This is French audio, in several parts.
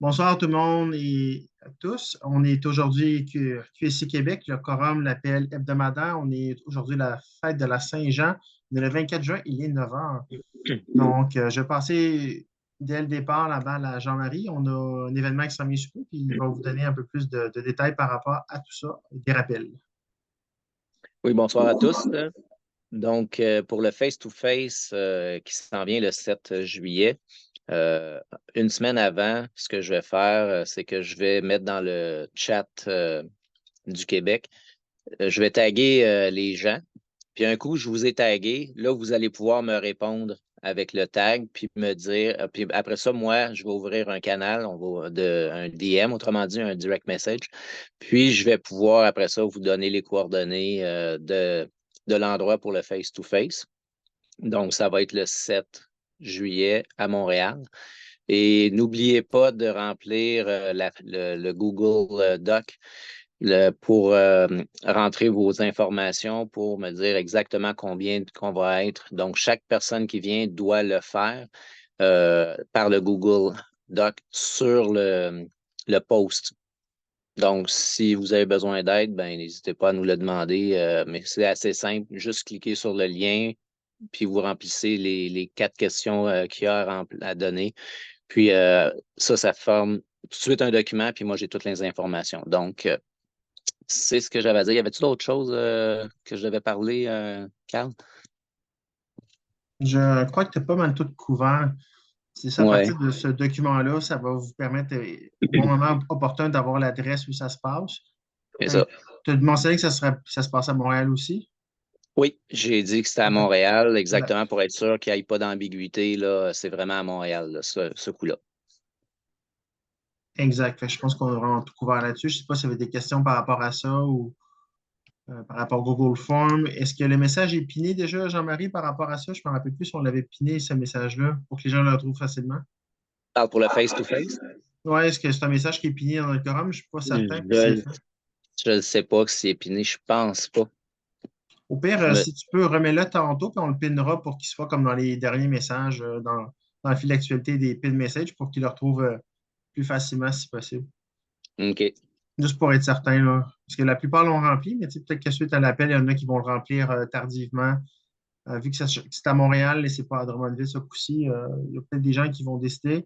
Bonsoir tout le monde et à tous. On est aujourd'hui QSC Québec, le quorum l'appel hebdomadaire. On est aujourd'hui la fête de la Saint-Jean. On est le 24 juin, il est 9 heures. Donc, je vais passer dès le départ la balle à Jean-Marie. On a un événement qui s'en vient sous peu, puis il va vous donner un peu plus de détails par rapport à tout ça, des rappels. Oui, bonsoir à tous. Donc, pour le face-to-face qui s'en vient le 7 juillet, euh, une semaine avant, ce que je vais faire, c'est que je vais mettre dans le chat du Québec, je vais taguer les gens. Puis un coup, je vous ai tagué. Là, vous allez pouvoir me répondre avec le tag, puis me dire. Puis après ça, moi, je vais ouvrir un canal, un DM, autrement dit, un direct message. Puis je vais pouvoir, après ça, vous donner les coordonnées de l'endroit pour le face-to-face. Donc, ça va être le 7 juillet à Montréal. Et n'oubliez pas de remplir le Google Doc pour rentrer vos informations pour me dire exactement combien qu'on va être. Donc, chaque personne qui vient doit le faire par le Google Doc sur le post. Donc, si vous avez besoin d'aide, ben, n'hésitez pas à nous le demander, mais c'est assez simple. Juste cliquer sur le lien, puis vous remplissez les 4 questions qu'il y a à donner. Puis ça forme tout de suite un document, puis moi, j'ai toutes les informations. Donc, c'est ce que j'avais à dire. Y avait-il d'autres choses que je devais parler, Carl? Je crois que tu as pas mal tout couvert. C'est ça, à Oui, partir de ce document-là, ça va vous permettre, au bon moment opportun, d'avoir l'adresse où ça se passe. c'est ça. Tu as mentionné que ça se passe à Montréal aussi. Oui, j'ai dit que c'était à OK. Montréal, Voilà. exactement pour être sûr qu'il n'y ait pas d'ambiguïté. Là, c'est vraiment à Montréal, là, ce coup-là. Exact. Fait que je pense qu'on a vraiment tout couvert là-dessus. Je ne sais pas s'il y avait des questions par rapport à ça ou par rapport au Google Form. Est-ce que le message est piné déjà, Jean-Marie, par rapport à ça? Je ne me rappelle plus si on l'avait piné, ce message-là, pour que les gens le retrouvent facilement. Parle pour le face-to-face? Oui, est-ce que c'est un message qui est piné dans le quorum? Je ne suis pas certain que c'est Je fait. ne sais pas si c'est épiné, je pense pas. Au pire, Je me... si tu peux, remets-le tantôt, puis on le pinnera pour qu'il soit comme dans les derniers messages, dans le fil d'actualité des pin messages, pour qu'il le retrouve plus facilement si possible. OK. Juste pour être certain, là. Parce que la plupart l'ont rempli, mais tu sais, peut-être que suite à l'appel, il y en a qui vont le remplir tardivement. Vu que c'est à Montréal et c'est pas à Drummondville, ce coup-ci, il y a peut-être des gens qui vont décider.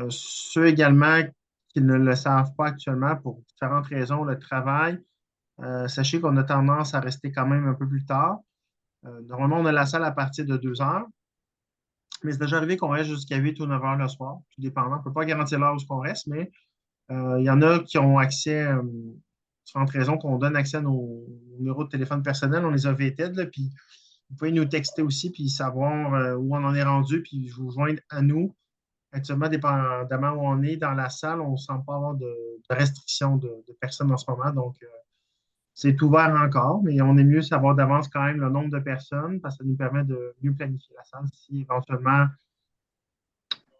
Ceux également qui ne le savent pas actuellement pour différentes raisons, le travail, sachez qu'on a tendance à rester quand même un peu plus tard. Normalement, on a la salle à partir de 2 heures, mais c'est déjà arrivé qu'on reste jusqu'à 8 ou 9 heures le soir, tout dépendant. On ne peut pas garantir l'heure où on reste, mais il y en a qui ont accès, différentes raisons, qu'on donne accès à nos numéros de téléphone personnels. On les a vetted, là, puis vous pouvez nous texter aussi, puis savoir où on en est rendu, puis vous joindre à nous. Actuellement, dépendamment où on est dans la salle, on ne semble pas avoir de restrictions de personnes en ce moment. Donc, c'est ouvert encore, mais on est mieux savoir d'avance quand même le nombre de personnes parce que ça nous permet de mieux planifier la salle si éventuellement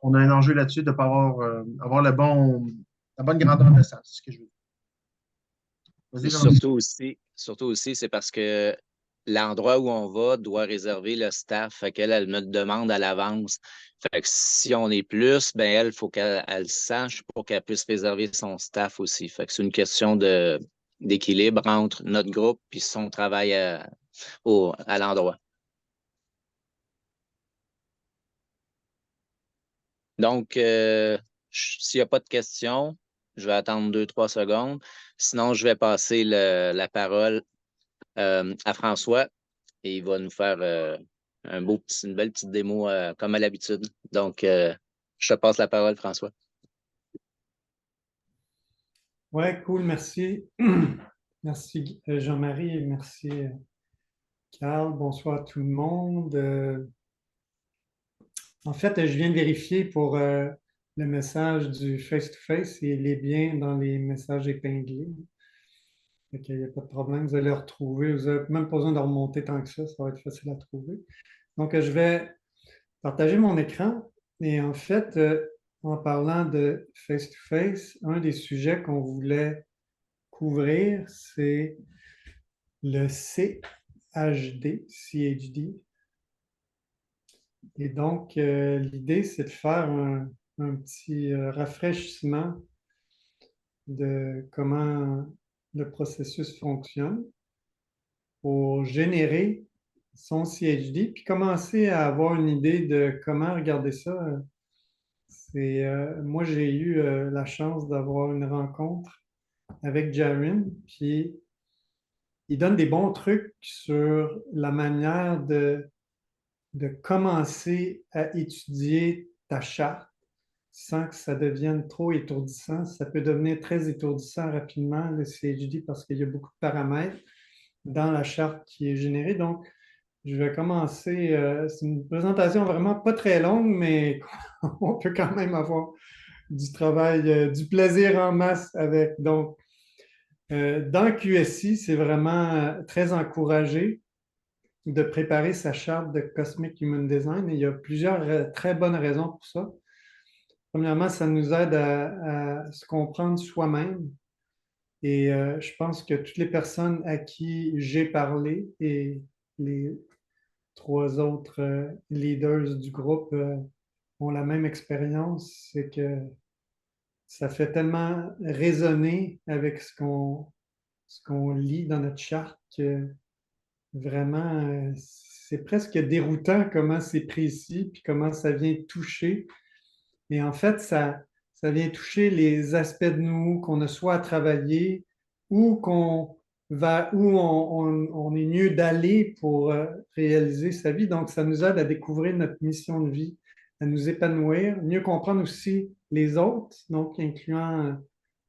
on a un enjeu là-dessus de ne pas avoir la bonne grandeur de salle. C'est ce que je veux dire. Vas-y, Puis Jean-Michel. surtout aussi, c'est parce que l'endroit où on va doit réserver le staff. Fait qu'elle, elle me demande à l'avance. Fait que si on est plus, ben elle, faut qu'elle sache pour qu'elle puisse réserver son staff aussi. Fait que c'est une question d'équilibre entre notre groupe et son travail à l'endroit. Donc, s'il n'y a pas de questions, je vais attendre 2, 3 secondes. Sinon, je vais passer la parole à François et il va nous faire une belle petite démo comme à l'habitude. Donc, je te passe la parole, François. Ouais, cool, merci. Merci Jean-Marie et merci Carl. Bonsoir à tout le monde. En fait, je viens de vérifier pour le message du face-to-face et il est bien dans les messages épinglés. Il n'y a pas de problème, vous allez le retrouver. Vous n'avez même pas besoin de remonter tant que ça va être facile à trouver. Donc, je vais partager mon écran et en fait, en parlant de face-to-face, un des sujets qu'on voulait couvrir, c'est le CHD. Et donc, l'idée, c'est de faire un petit rafraîchissement de comment le processus fonctionne pour générer son CHD, puis commencer à avoir une idée de comment regarder ça. Moi, j'ai eu la chance d'avoir une rencontre avec Jarin, puis il donne des bons trucs sur la manière de commencer à étudier ta charte sans que ça devienne trop étourdissant. Ça peut devenir très étourdissant rapidement, le CHD, parce qu'il y a beaucoup de paramètres dans la charte qui est générée. Donc, je vais commencer. C'est une présentation vraiment pas très longue, mais on peut quand même avoir du travail, du plaisir en masse avec. Donc, dans QSI, c'est vraiment très encouragé de préparer sa charte de Cosmic Human Design. Et il y a plusieurs très bonnes raisons pour ça. Premièrement, ça nous aide à se comprendre soi-même. Et je pense que toutes les personnes à qui j'ai parlé et les trois autres leaders du groupe ont la même expérience, c'est que ça fait tellement résonner avec ce qu'on lit dans notre charte que vraiment, c'est presque déroutant comment c'est précis, puis comment ça vient toucher. Et en fait, ça vient toucher les aspects de nous qu'on a soit à travailler ou où on est mieux d'aller pour réaliser sa vie. Donc, ça nous aide à découvrir notre mission de vie, à nous épanouir, mieux comprendre aussi les autres, donc incluant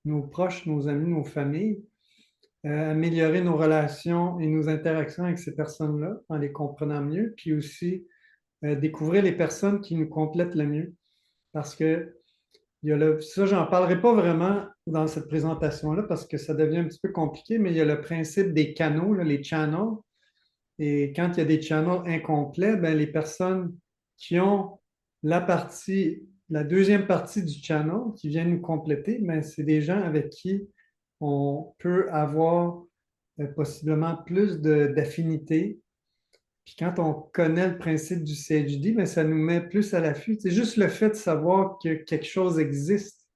nos proches, nos amis, nos familles, améliorer nos relations et nos interactions avec ces personnes-là en les comprenant mieux, puis aussi découvrir les personnes qui nous complètent le mieux. Parce que ça, j'en parlerai pas vraiment dans cette présentation-là parce que ça devient un petit peu compliqué, mais il y a le principe des canaux, là, les channels. Et quand il y a des channels incomplets, ben, les personnes qui ont la deuxième partie du channel qui viennent nous compléter, ben, c'est des gens avec qui on peut avoir possiblement plus d'affinité. Puis quand on connaît le principe du CHD, ben, ça nous met plus à l'affût. C'est juste le fait de savoir que quelque chose existe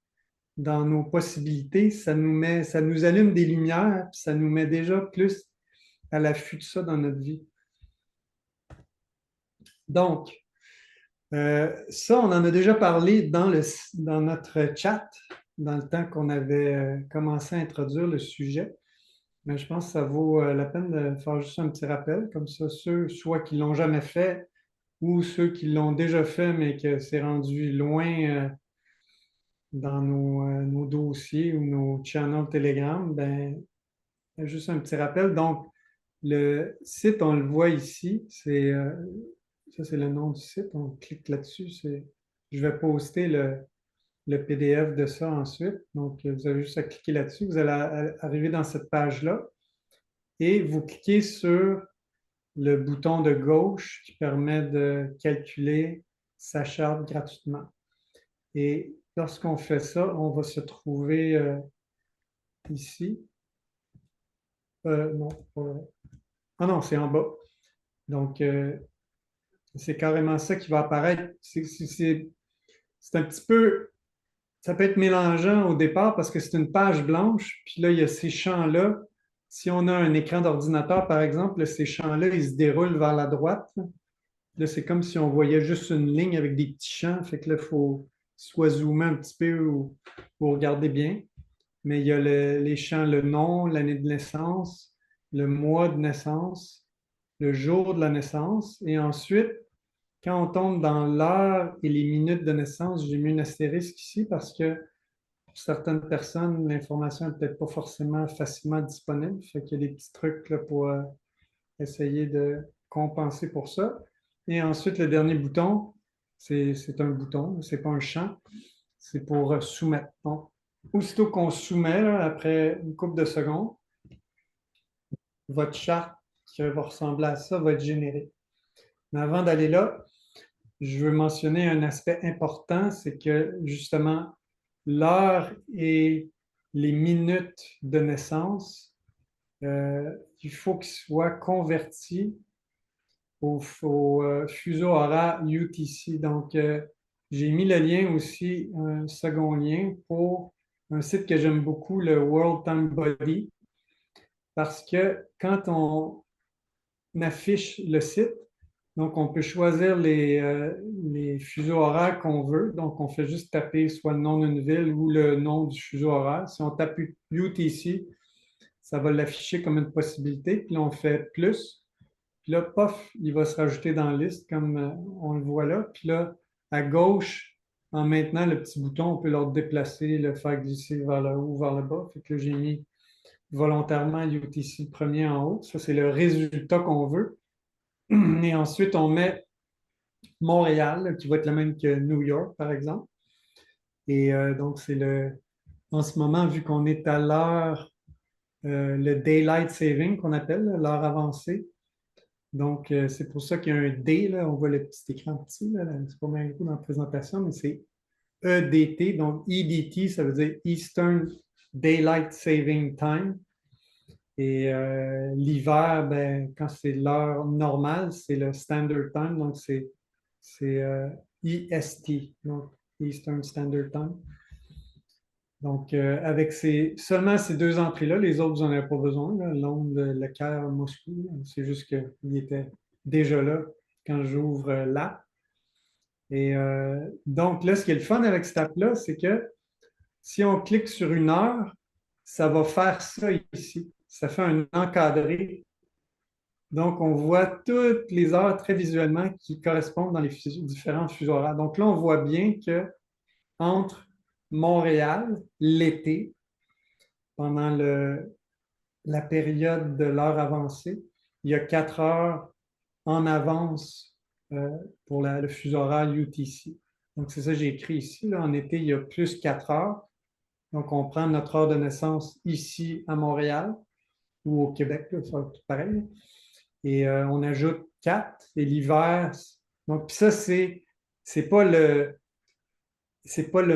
dans nos possibilités, ça nous allume des lumières, puis ça nous met déjà plus à l'affût de ça dans notre vie. Donc, ça, on en a déjà parlé dans notre chat, dans le temps qu'on avait commencé à introduire le sujet. Mais je pense que ça vaut la peine de faire juste un petit rappel, comme ça, ceux soit qui ne l'ont jamais fait ou ceux qui l'ont déjà fait, mais que c'est rendu loin dans nos dossiers ou nos channels Telegram, ben, juste un petit rappel. Donc, le site, on le voit ici, ça c'est le nom du site, on clique là-dessus. Je vais poster le PDF de ça ensuite. Donc, vous avez juste à cliquer là-dessus. Vous allez arriver dans cette page-là et vous cliquez sur le bouton de gauche qui permet de calculer sa charte gratuitement. Et lorsqu'on fait ça, on va se trouver ici. Non, ah non, c'est en bas. Donc, c'est carrément ça qui va apparaître. C'est un petit peu, ça peut être mélangeant au départ parce que c'est une page blanche, puis là, il y a ces champs-là. Si on a un écran d'ordinateur, par exemple, là, ces champs-là, ils se déroulent vers la droite. Là, c'est comme si on voyait juste une ligne avec des petits champs. Fait que là, il faut soit zoomer un petit peu ou regarder bien. Mais il y a les champs, le nom, l'année de naissance, le mois de naissance, le jour de la naissance. Et ensuite, quand on tombe dans l'heure et les minutes de naissance, j'ai mis un astérisque ici parce que pour certaines personnes, l'information n'est peut-être pas forcément facilement disponible. Fait qu'il y a des petits trucs là, pour essayer de compenser pour ça. Et ensuite, le dernier bouton, c'est un bouton, c'est pas un champ, c'est pour soumettre. Donc, aussitôt qu'on soumet, là, après une couple de secondes, votre charte qui va ressembler à ça va être générée. Mais avant d'aller là, je veux mentionner un aspect important, c'est que justement, l'heure et les minutes de naissance, il faut qu'ils soient convertis au fuseau horaire UTC. Donc, j'ai mis le lien aussi, un second lien pour un site que j'aime beaucoup, le World Time Body, parce que quand on affiche le site, donc on peut choisir les fuseaux horaires qu'on veut. Donc, on fait juste taper soit le nom d'une ville ou le nom du fuseau horaire. Si on tape UTC, ça va l'afficher comme une possibilité. Puis là, on fait plus. Puis là, pof, il va se rajouter dans la liste comme on le voit là. Puis là, à gauche, en maintenant le petit bouton, on peut le déplacer, le faire glisser vers le haut ou vers le bas. Fait que là, j'ai mis volontairement UTC premier en haut. Ça, c'est le résultat qu'on veut. Et ensuite, on met Montréal, là, qui va être le même que New York, par exemple. Et donc, en ce moment, vu qu'on est à l'heure, le Daylight Saving qu'on appelle, l'heure avancée. Donc, c'est pour ça qu'il y a un D, là, on voit le petit écran petit, là, c'est pas mal dans la présentation, mais c'est EDT. Donc, EDT, ça veut dire Eastern Daylight Saving Time. Et l'hiver, ben, quand c'est l'heure normale, c'est le Standard Time, donc c'est EST, donc Eastern Standard Time. Donc, avec seulement ces deux entrées-là, les autres, vous n'en avez pas besoin. Là. Londres, Le Caire, Moscou, c'est juste qu'il était déjà là quand j'ouvre l'app. Et donc, là, ce qui est le fun avec cette app-là, c'est que si on clique sur une heure, ça va faire ça ici. Ça fait un encadré. Donc, on voit toutes les heures très visuellement qui correspondent dans les différents fuseaux horaires. Donc là, on voit bien que entre Montréal, l'été, pendant la période de l'heure avancée, il y a 4 heures en avance pour le fuseau horaire UTC. Donc, c'est ça que j'ai écrit ici. Là. En été, il y a plus 4 heures. Donc, on prend notre heure de naissance ici à Montréal ou au Québec, là, ça va être tout pareil. Et on ajoute 4. Et l'hiver, donc ça, c'est pas le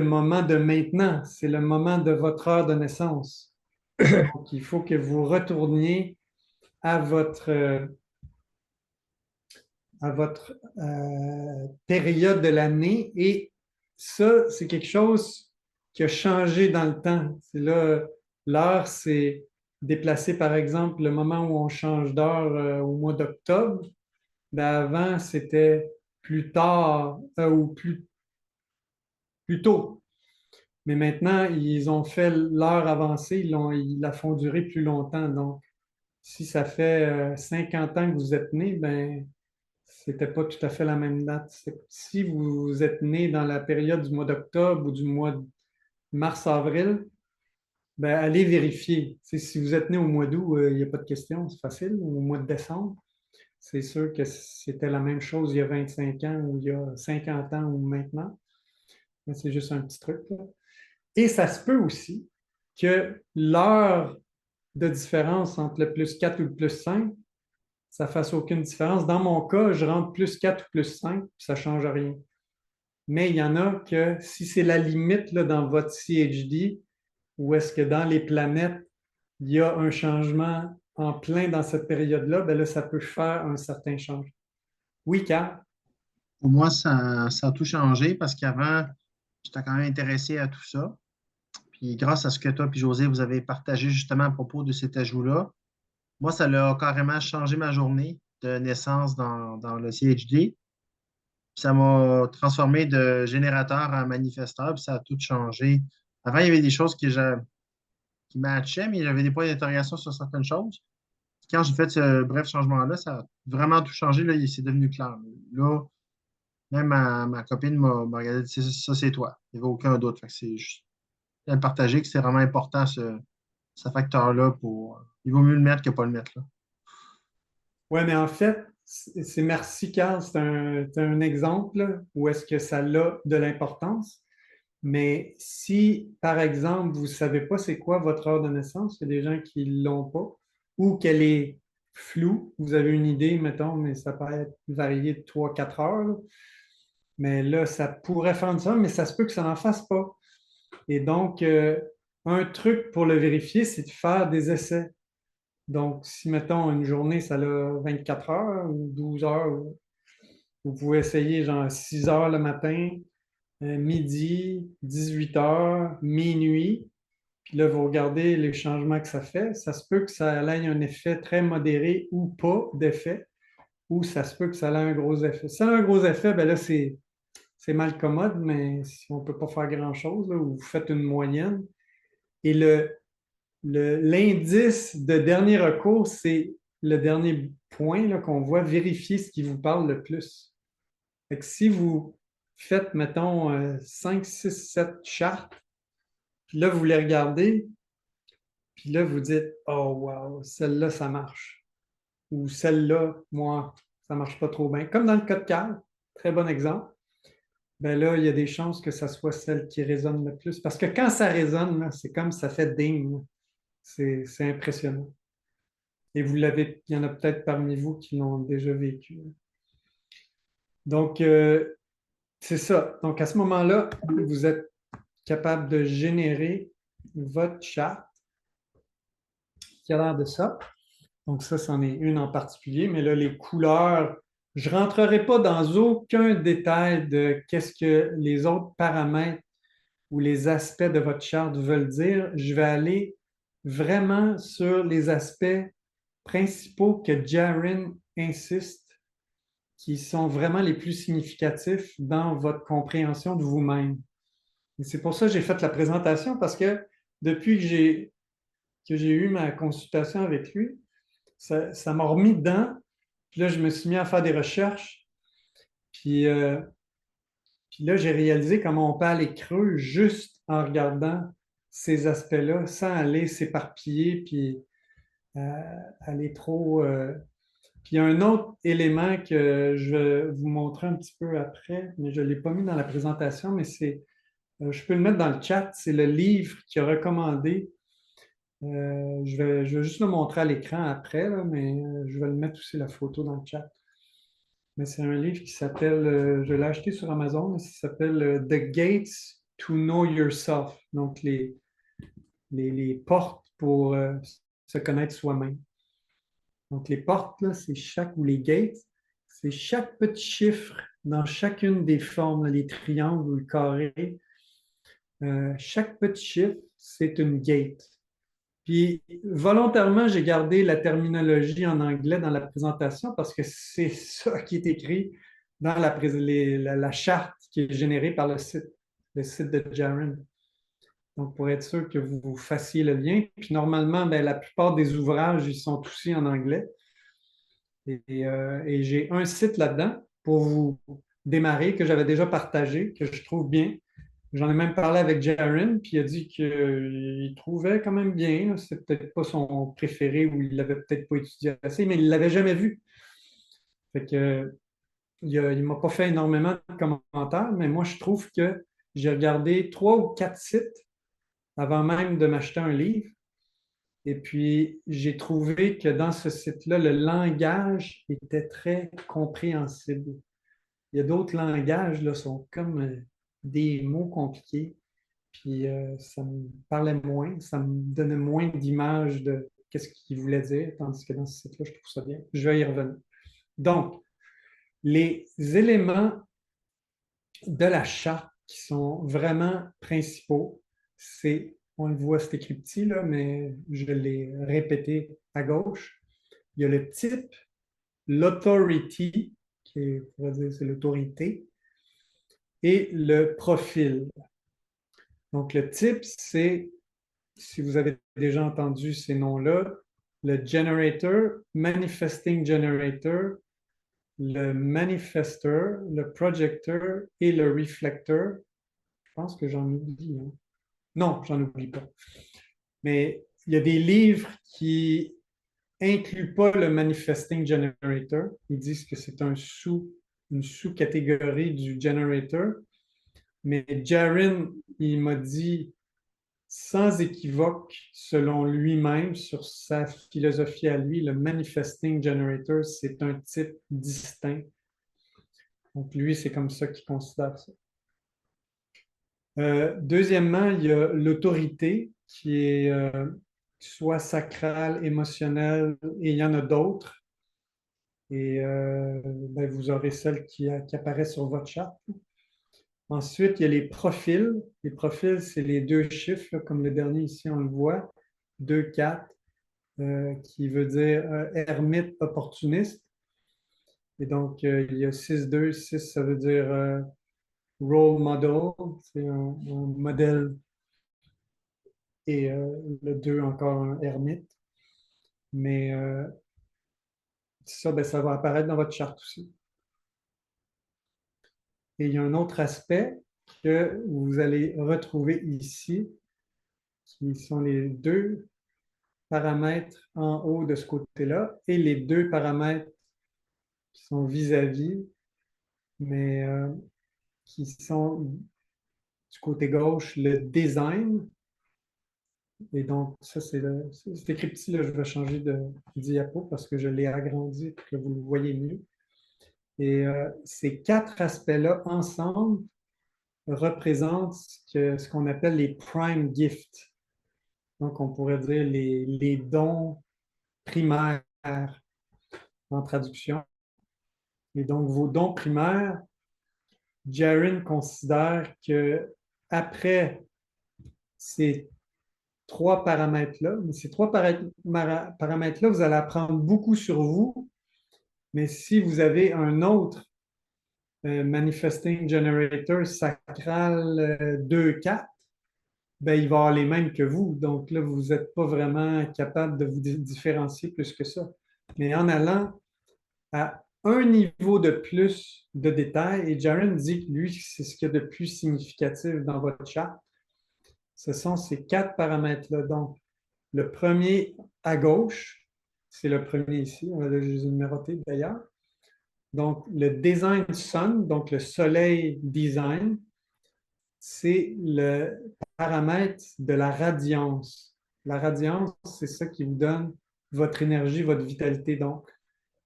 moment de maintenant, c'est le moment de votre heure de naissance. Donc, il faut que vous retourniez à votre période de l'année. Et ça, c'est quelque chose qui a changé dans le temps. C'est là, l'heure, c'est déplacé, par exemple, le moment où on change d'heure au mois d'octobre. Ben, avant, c'était plus tard ou plus tôt. Mais maintenant, ils ont fait l'heure avancée, ils la font durer plus longtemps. Donc, si ça fait 50 ans que vous êtes né, ben, c'était pas tout à fait la même date. Si vous êtes né dans la période du mois d'octobre ou du mois de mars-avril, ben, allez vérifier. Si vous êtes né au mois d'août, il n'y a pas de question, c'est facile. Au mois de décembre, c'est sûr que c'était la même chose il y a 25 ans ou il y a 50 ans ou maintenant. C'est juste un petit truc, là. Et ça se peut aussi que l'heure de différence entre le plus 4 ou le plus 5, ça ne fasse aucune différence. Dans mon cas, je rentre plus 4 ou plus 5, puis ça ne change rien. Mais il y en a que si c'est la limite là, dans votre CHD, ou est-ce que dans les planètes, il y a un changement en plein dans cette période-là, bien là, ça peut faire un certain changement. Oui, Carl? Pour moi, ça a tout changé parce qu'avant, j'étais quand même intéressé à tout ça. Puis grâce à ce que toi et José, vous avez partagé justement à propos de cet ajout-là, moi, ça a carrément changé ma journée de naissance dans le CHD. Puis ça m'a transformé de générateur en manifesteur, puis ça a tout changé. Avant, il y avait des choses qui matchaient, mais j'avais des points d'interrogation sur certaines choses. Quand j'ai fait ce bref changement-là, ça a vraiment tout changé. Là, c'est devenu clair. Là, même ma copine m'a regardé et dit, ça, c'est toi. Il n'y avait aucun doute. Fait que c'est juste à partager que c'est vraiment important, ce facteur-là. Il vaut mieux le mettre que pas le mettre. Là. Oui, mais en fait, c'est merci, Carl. C'est un exemple où est-ce que ça a de l'importance. Mais si, par exemple, vous ne savez pas c'est quoi votre heure de naissance, il y a des gens qui ne l'ont pas, ou qu'elle est floue, vous avez une idée, mettons, mais ça peut être varié de 3-4 heures. Là. Mais là, ça pourrait faire ça, mais ça se peut que ça n'en fasse pas. Et donc, un truc pour le vérifier, c'est de faire des essais. Donc, si, mettons, une journée, ça a 24 heures ou 12 heures, vous pouvez essayer genre 6 heures le matin, midi, 18 heures, minuit. Puis là, vous regardez les changements que ça fait. Ça se peut que ça ait un effet très modéré ou pas d'effet, ou ça se peut que ça ait un gros effet. Si ça a un gros effet, ben là, c'est mal commode, mais si on ne peut pas faire grand-chose, là, ou vous faites une moyenne. Et l'indice de dernier recours, c'est le dernier point là, qu'on voit, vérifier ce qui vous parle le plus. Fait que si vous faites, mettons, 5, 6, 7 chartes, puis là, vous les regardez, puis là, vous dites, oh, wow, celle-là, ça marche. Ou celle-là, moi, ça ne marche pas trop bien. Comme dans le cas de Carl, très bon exemple. Ben là, il y a des chances que ça soit celle qui résonne le plus. Parce que quand ça résonne, c'est comme ça fait ding. C'est impressionnant. Et vous l'avez, il y en a peut-être parmi vous qui l'ont déjà vécu. Donc, c'est ça. Donc, à ce moment-là, vous êtes capable de générer votre charte qui a l'air de ça. Donc, ça, c'en est une en particulier. Mais là, les couleurs, je ne rentrerai pas dans aucun détail de qu'est-ce que les autres paramètres ou les aspects de votre charte veulent dire. Je vais aller vraiment sur les aspects principaux que Jarin insiste, qui sont vraiment les plus significatifs dans votre compréhension de vous-même. Et c'est pour ça que j'ai fait la présentation, parce que depuis que j'ai eu ma consultation avec lui, ça m'a remis dedans. Puis là, je me suis mis à faire des recherches. Puis, puis là, j'ai réalisé comment on peut aller creux juste en regardant ces aspects-là, sans aller s'éparpiller, puis aller trop... Puis il y a un autre élément que je vais vous montrer un petit peu après, mais je ne l'ai pas mis dans la présentation, mais je peux le mettre dans le chat, c'est le livre qu'il a recommandé. Je vais juste le montrer à l'écran après, là, mais je vais le mettre aussi la photo dans le chat. Mais c'est un livre qui s'appelle, je l'ai acheté sur Amazon, ça s'appelle The Gates to Know Yourself. Donc, les portes pour se connaître soi-même. Donc, les portes, là, c'est ou les gates, c'est chaque petit chiffre dans chacune des formes, là, les triangles ou le carré. Chaque petit chiffre, c'est une gate. Puis, volontairement, j'ai gardé la terminologie en anglais dans la présentation parce que c'est ça qui est écrit dans la charte qui est générée par le site de Jarin. Donc, pour être sûr que vous fassiez le lien. Puis, normalement, ben, la plupart des ouvrages, ils sont aussi en anglais. Et j'ai un site là-dedans pour vous démarrer que j'avais déjà partagé, que je trouve bien. J'en ai même parlé avec Jarin, puis il a dit qu'il trouvait quand même bien. C'est peut-être pas son préféré ou il l'avait peut-être pas étudié assez, mais il ne l'avait jamais vu. Fait que, il ne m'a pas fait énormément de commentaires, mais moi, je trouve que j'ai regardé 3 ou 4 sites avant même de m'acheter un livre. Et puis, j'ai trouvé que dans ce site-là, le langage était très compréhensible. Il y a d'autres langages, là, sont comme des mots compliqués. Puis, ça me parlait moins, ça me donnait moins d'images de qu'est-ce qu'il voulait dire, tandis que dans ce site-là, je trouve ça bien. Je vais y revenir. Donc, les éléments de la charte qui sont vraiment principaux, c'est, on le voit, c'est écrit petit, là, mais je l'ai répété à gauche. Il y a le type, l'authority, qui est, on va dire, c'est l'autorité, et le profil. Donc, le type, c'est, si vous avez déjà entendu ces noms-là, le generator, manifesting generator, le manifestor, le projector et le reflector. Je pense que j'en oublie. Hein? Non, j'en oublie pas. Mais il y a des livres qui incluent pas le manifesting generator. Ils disent que c'est une sous-catégorie du generator. Mais Jarin, il m'a dit sans équivoque, selon lui-même, sur sa philosophie à lui, le manifesting generator, c'est un type distinct. Donc, lui, c'est comme ça qu'il considère ça. Deuxièmement, il y a l'autorité qui est soit sacrale, émotionnelle, et il y en a d'autres. Et ben, vous aurez celle qui apparaît sur votre charte. Ensuite, il y a les profils. Les profils, c'est les deux chiffres, là, comme le dernier ici, on le voit. 2, 4, qui veut dire ermite opportuniste. Et donc, il y a 6, 2. 6, ça veut dire role model. C'est un modèle. Et le 2, encore un ermite. Mais ça, ben, ça va apparaître dans votre charte aussi. Et il y a un autre aspect que vous allez retrouver ici, qui sont les deux paramètres en haut de ce côté-là et les deux paramètres qui sont vis-à-vis, mais qui sont du côté gauche, le design. Et donc, ça, c'est écrit petit, là, je vais changer de diapo parce que je l'ai agrandi pour que vous le voyez mieux. Et ces quatre aspects-là, ensemble, représentent ce qu'on appelle les prime gifts. Donc, on pourrait dire les dons primaires en traduction. Et donc, vos dons primaires, Jaren considère que après ces trois paramètres-là, ces trois paramètres-là, vous allez apprendre beaucoup sur vous, mais si vous avez un autre Manifesting Generator sacral 2-4, ben, il va avoir les mêmes que vous. Donc là, vous n'êtes pas vraiment capable de vous différencier plus que ça. Mais en allant à un niveau de plus de détail, et Jaren dit que lui, c'est ce qu'il y a de plus significatif dans votre charte, ce sont ces quatre paramètres-là. Donc, le premier à gauche, c'est le premier ici, on va le numéroter d'ailleurs. Donc, le design sun, donc le soleil design, c'est le paramètre de la radiance. La radiance, c'est ça qui vous donne votre énergie, votre vitalité. Donc,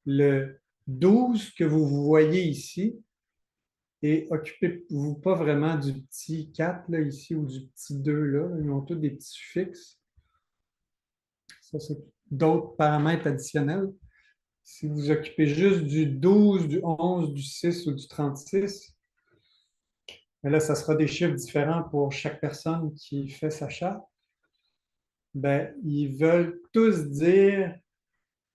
le 12 que vous voyez ici, et occupez-vous pas vraiment du petit 4 là, ici ou du petit 2 là. Ils ont tous des petits suffixes. Ça, c'est d'autres paramètres additionnels. Si vous vous occupez juste du 12, du 11, du 6 ou du 36, mais là, ça sera des chiffres différents pour chaque personne qui fait sa charte. Ben, ils veulent tous dire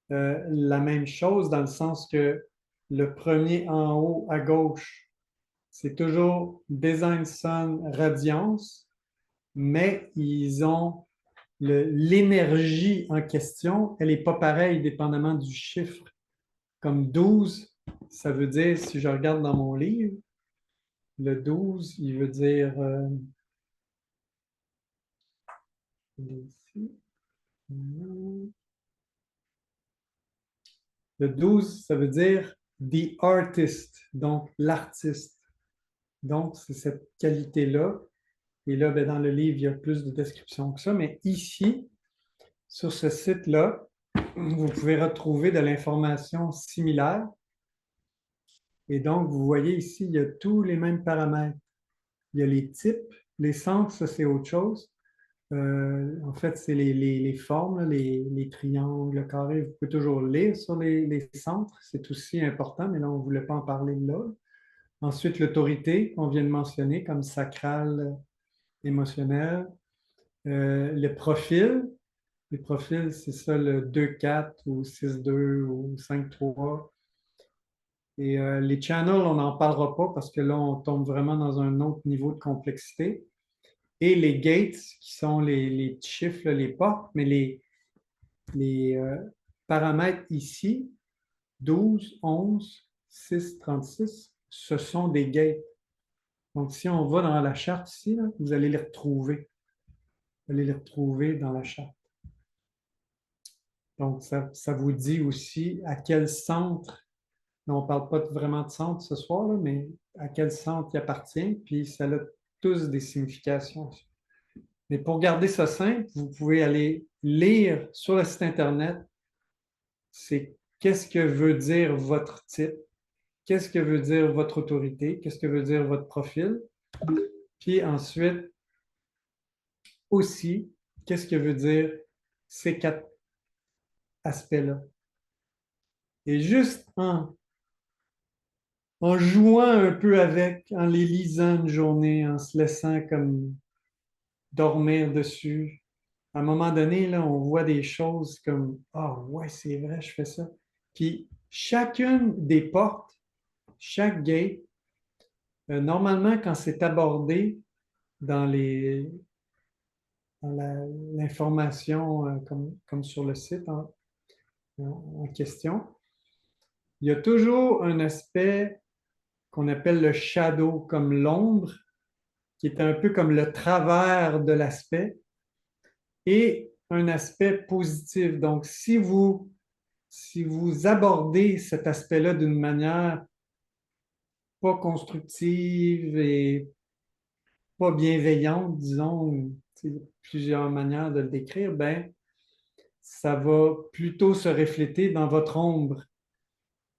la même chose dans le sens que le premier en haut à gauche, c'est toujours Design Sun Radiance, mais ils ont l'énergie en question, elle n'est pas pareille dépendamment du chiffre. Comme 12, ça veut dire, si je regarde dans mon livre, le 12, il veut dire ici. Le 12, ça veut dire the artist, donc l'artiste. Donc, c'est cette qualité-là. Et là, ben, dans le livre, il y a plus de descriptions que ça. Mais ici, sur ce site-là, vous pouvez retrouver de l'information similaire. Et donc, vous voyez ici, il y a tous les mêmes paramètres. Il y a les types, les centres, ça c'est autre chose. En fait, c'est les formes, les triangles, le carré. Vous pouvez toujours lire sur les centres, c'est aussi important, mais là, on ne voulait pas en parler là. Ensuite, l'autorité qu'on vient de mentionner comme sacral émotionnel. Le profil. Les profils, c'est ça, le 2-4 ou 6-2 ou 5-3. Et les channels, on n'en parlera pas parce que là, on tombe vraiment dans un autre niveau de complexité. Et les gates, qui sont les petits chiffres, là, les portes, mais les paramètres ici, 12, 11, 6, 36, ce sont des gates. Donc, si on va dans la charte ici, là, vous allez les retrouver. Vous allez les retrouver dans la charte. Donc, ça vous dit aussi à quel centre, on ne parle pas vraiment de centre ce soir, là, mais à quel centre il appartient, puis ça a tous des significations. Mais pour garder ça simple, vous pouvez aller lire sur le site Internet, c'est qu'est-ce que veut dire votre type, qu'est-ce que veut dire votre autorité, qu'est-ce que veut dire votre profil, puis ensuite aussi, qu'est-ce que veut dire ces quatre aspects-là. Et juste en en jouant un peu avec, en les lisant une journée, en se laissant comme dormir dessus. À un moment donné, là, on voit des choses comme ah ouais, c'est vrai, je fais ça. Puis chacune des portes, chaque gate, normalement, quand c'est abordé dans dans l'information comme sur le site en question, il y a toujours un aspect qu'on appelle le shadow, comme l'ombre, qui est un peu comme le travers de l'aspect, et un aspect positif. Donc, si vous abordez cet aspect-là d'une manière pas constructive et pas bienveillante, disons, plusieurs manières de le décrire, ben, ça va plutôt se refléter dans votre ombre.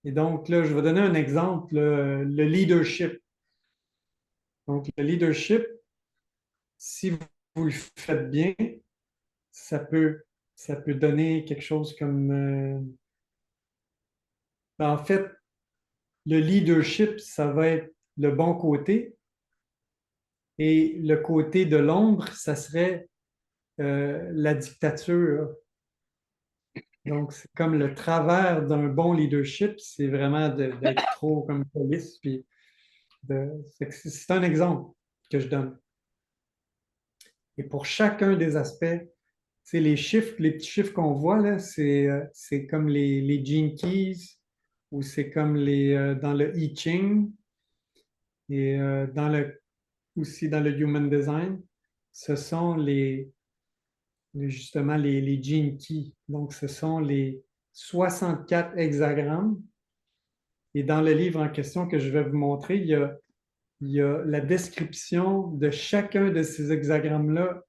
Et donc, là, je vais donner un exemple, le leadership. Donc, le leadership, si vous le faites bien, ça peut, ça peut donner quelque chose comme... en fait, le leadership, ça va être le bon côté. Et le côté de l'ombre, ça serait la dictature. Donc, c'est comme le travers d'un bon leadership, c'est vraiment d'être trop comme police. Puis c'est un exemple que je donne. Et pour chacun des aspects, c'est les petits chiffres qu'on voit là, c'est comme les gene keys ou c'est comme dans le I Ching et aussi dans le Human Design, ce sont justement les gene keys. Donc, ce sont les 64 hexagrammes. Et dans le livre en question que je vais vous montrer, il y a la description de chacun de ces hexagrammes-là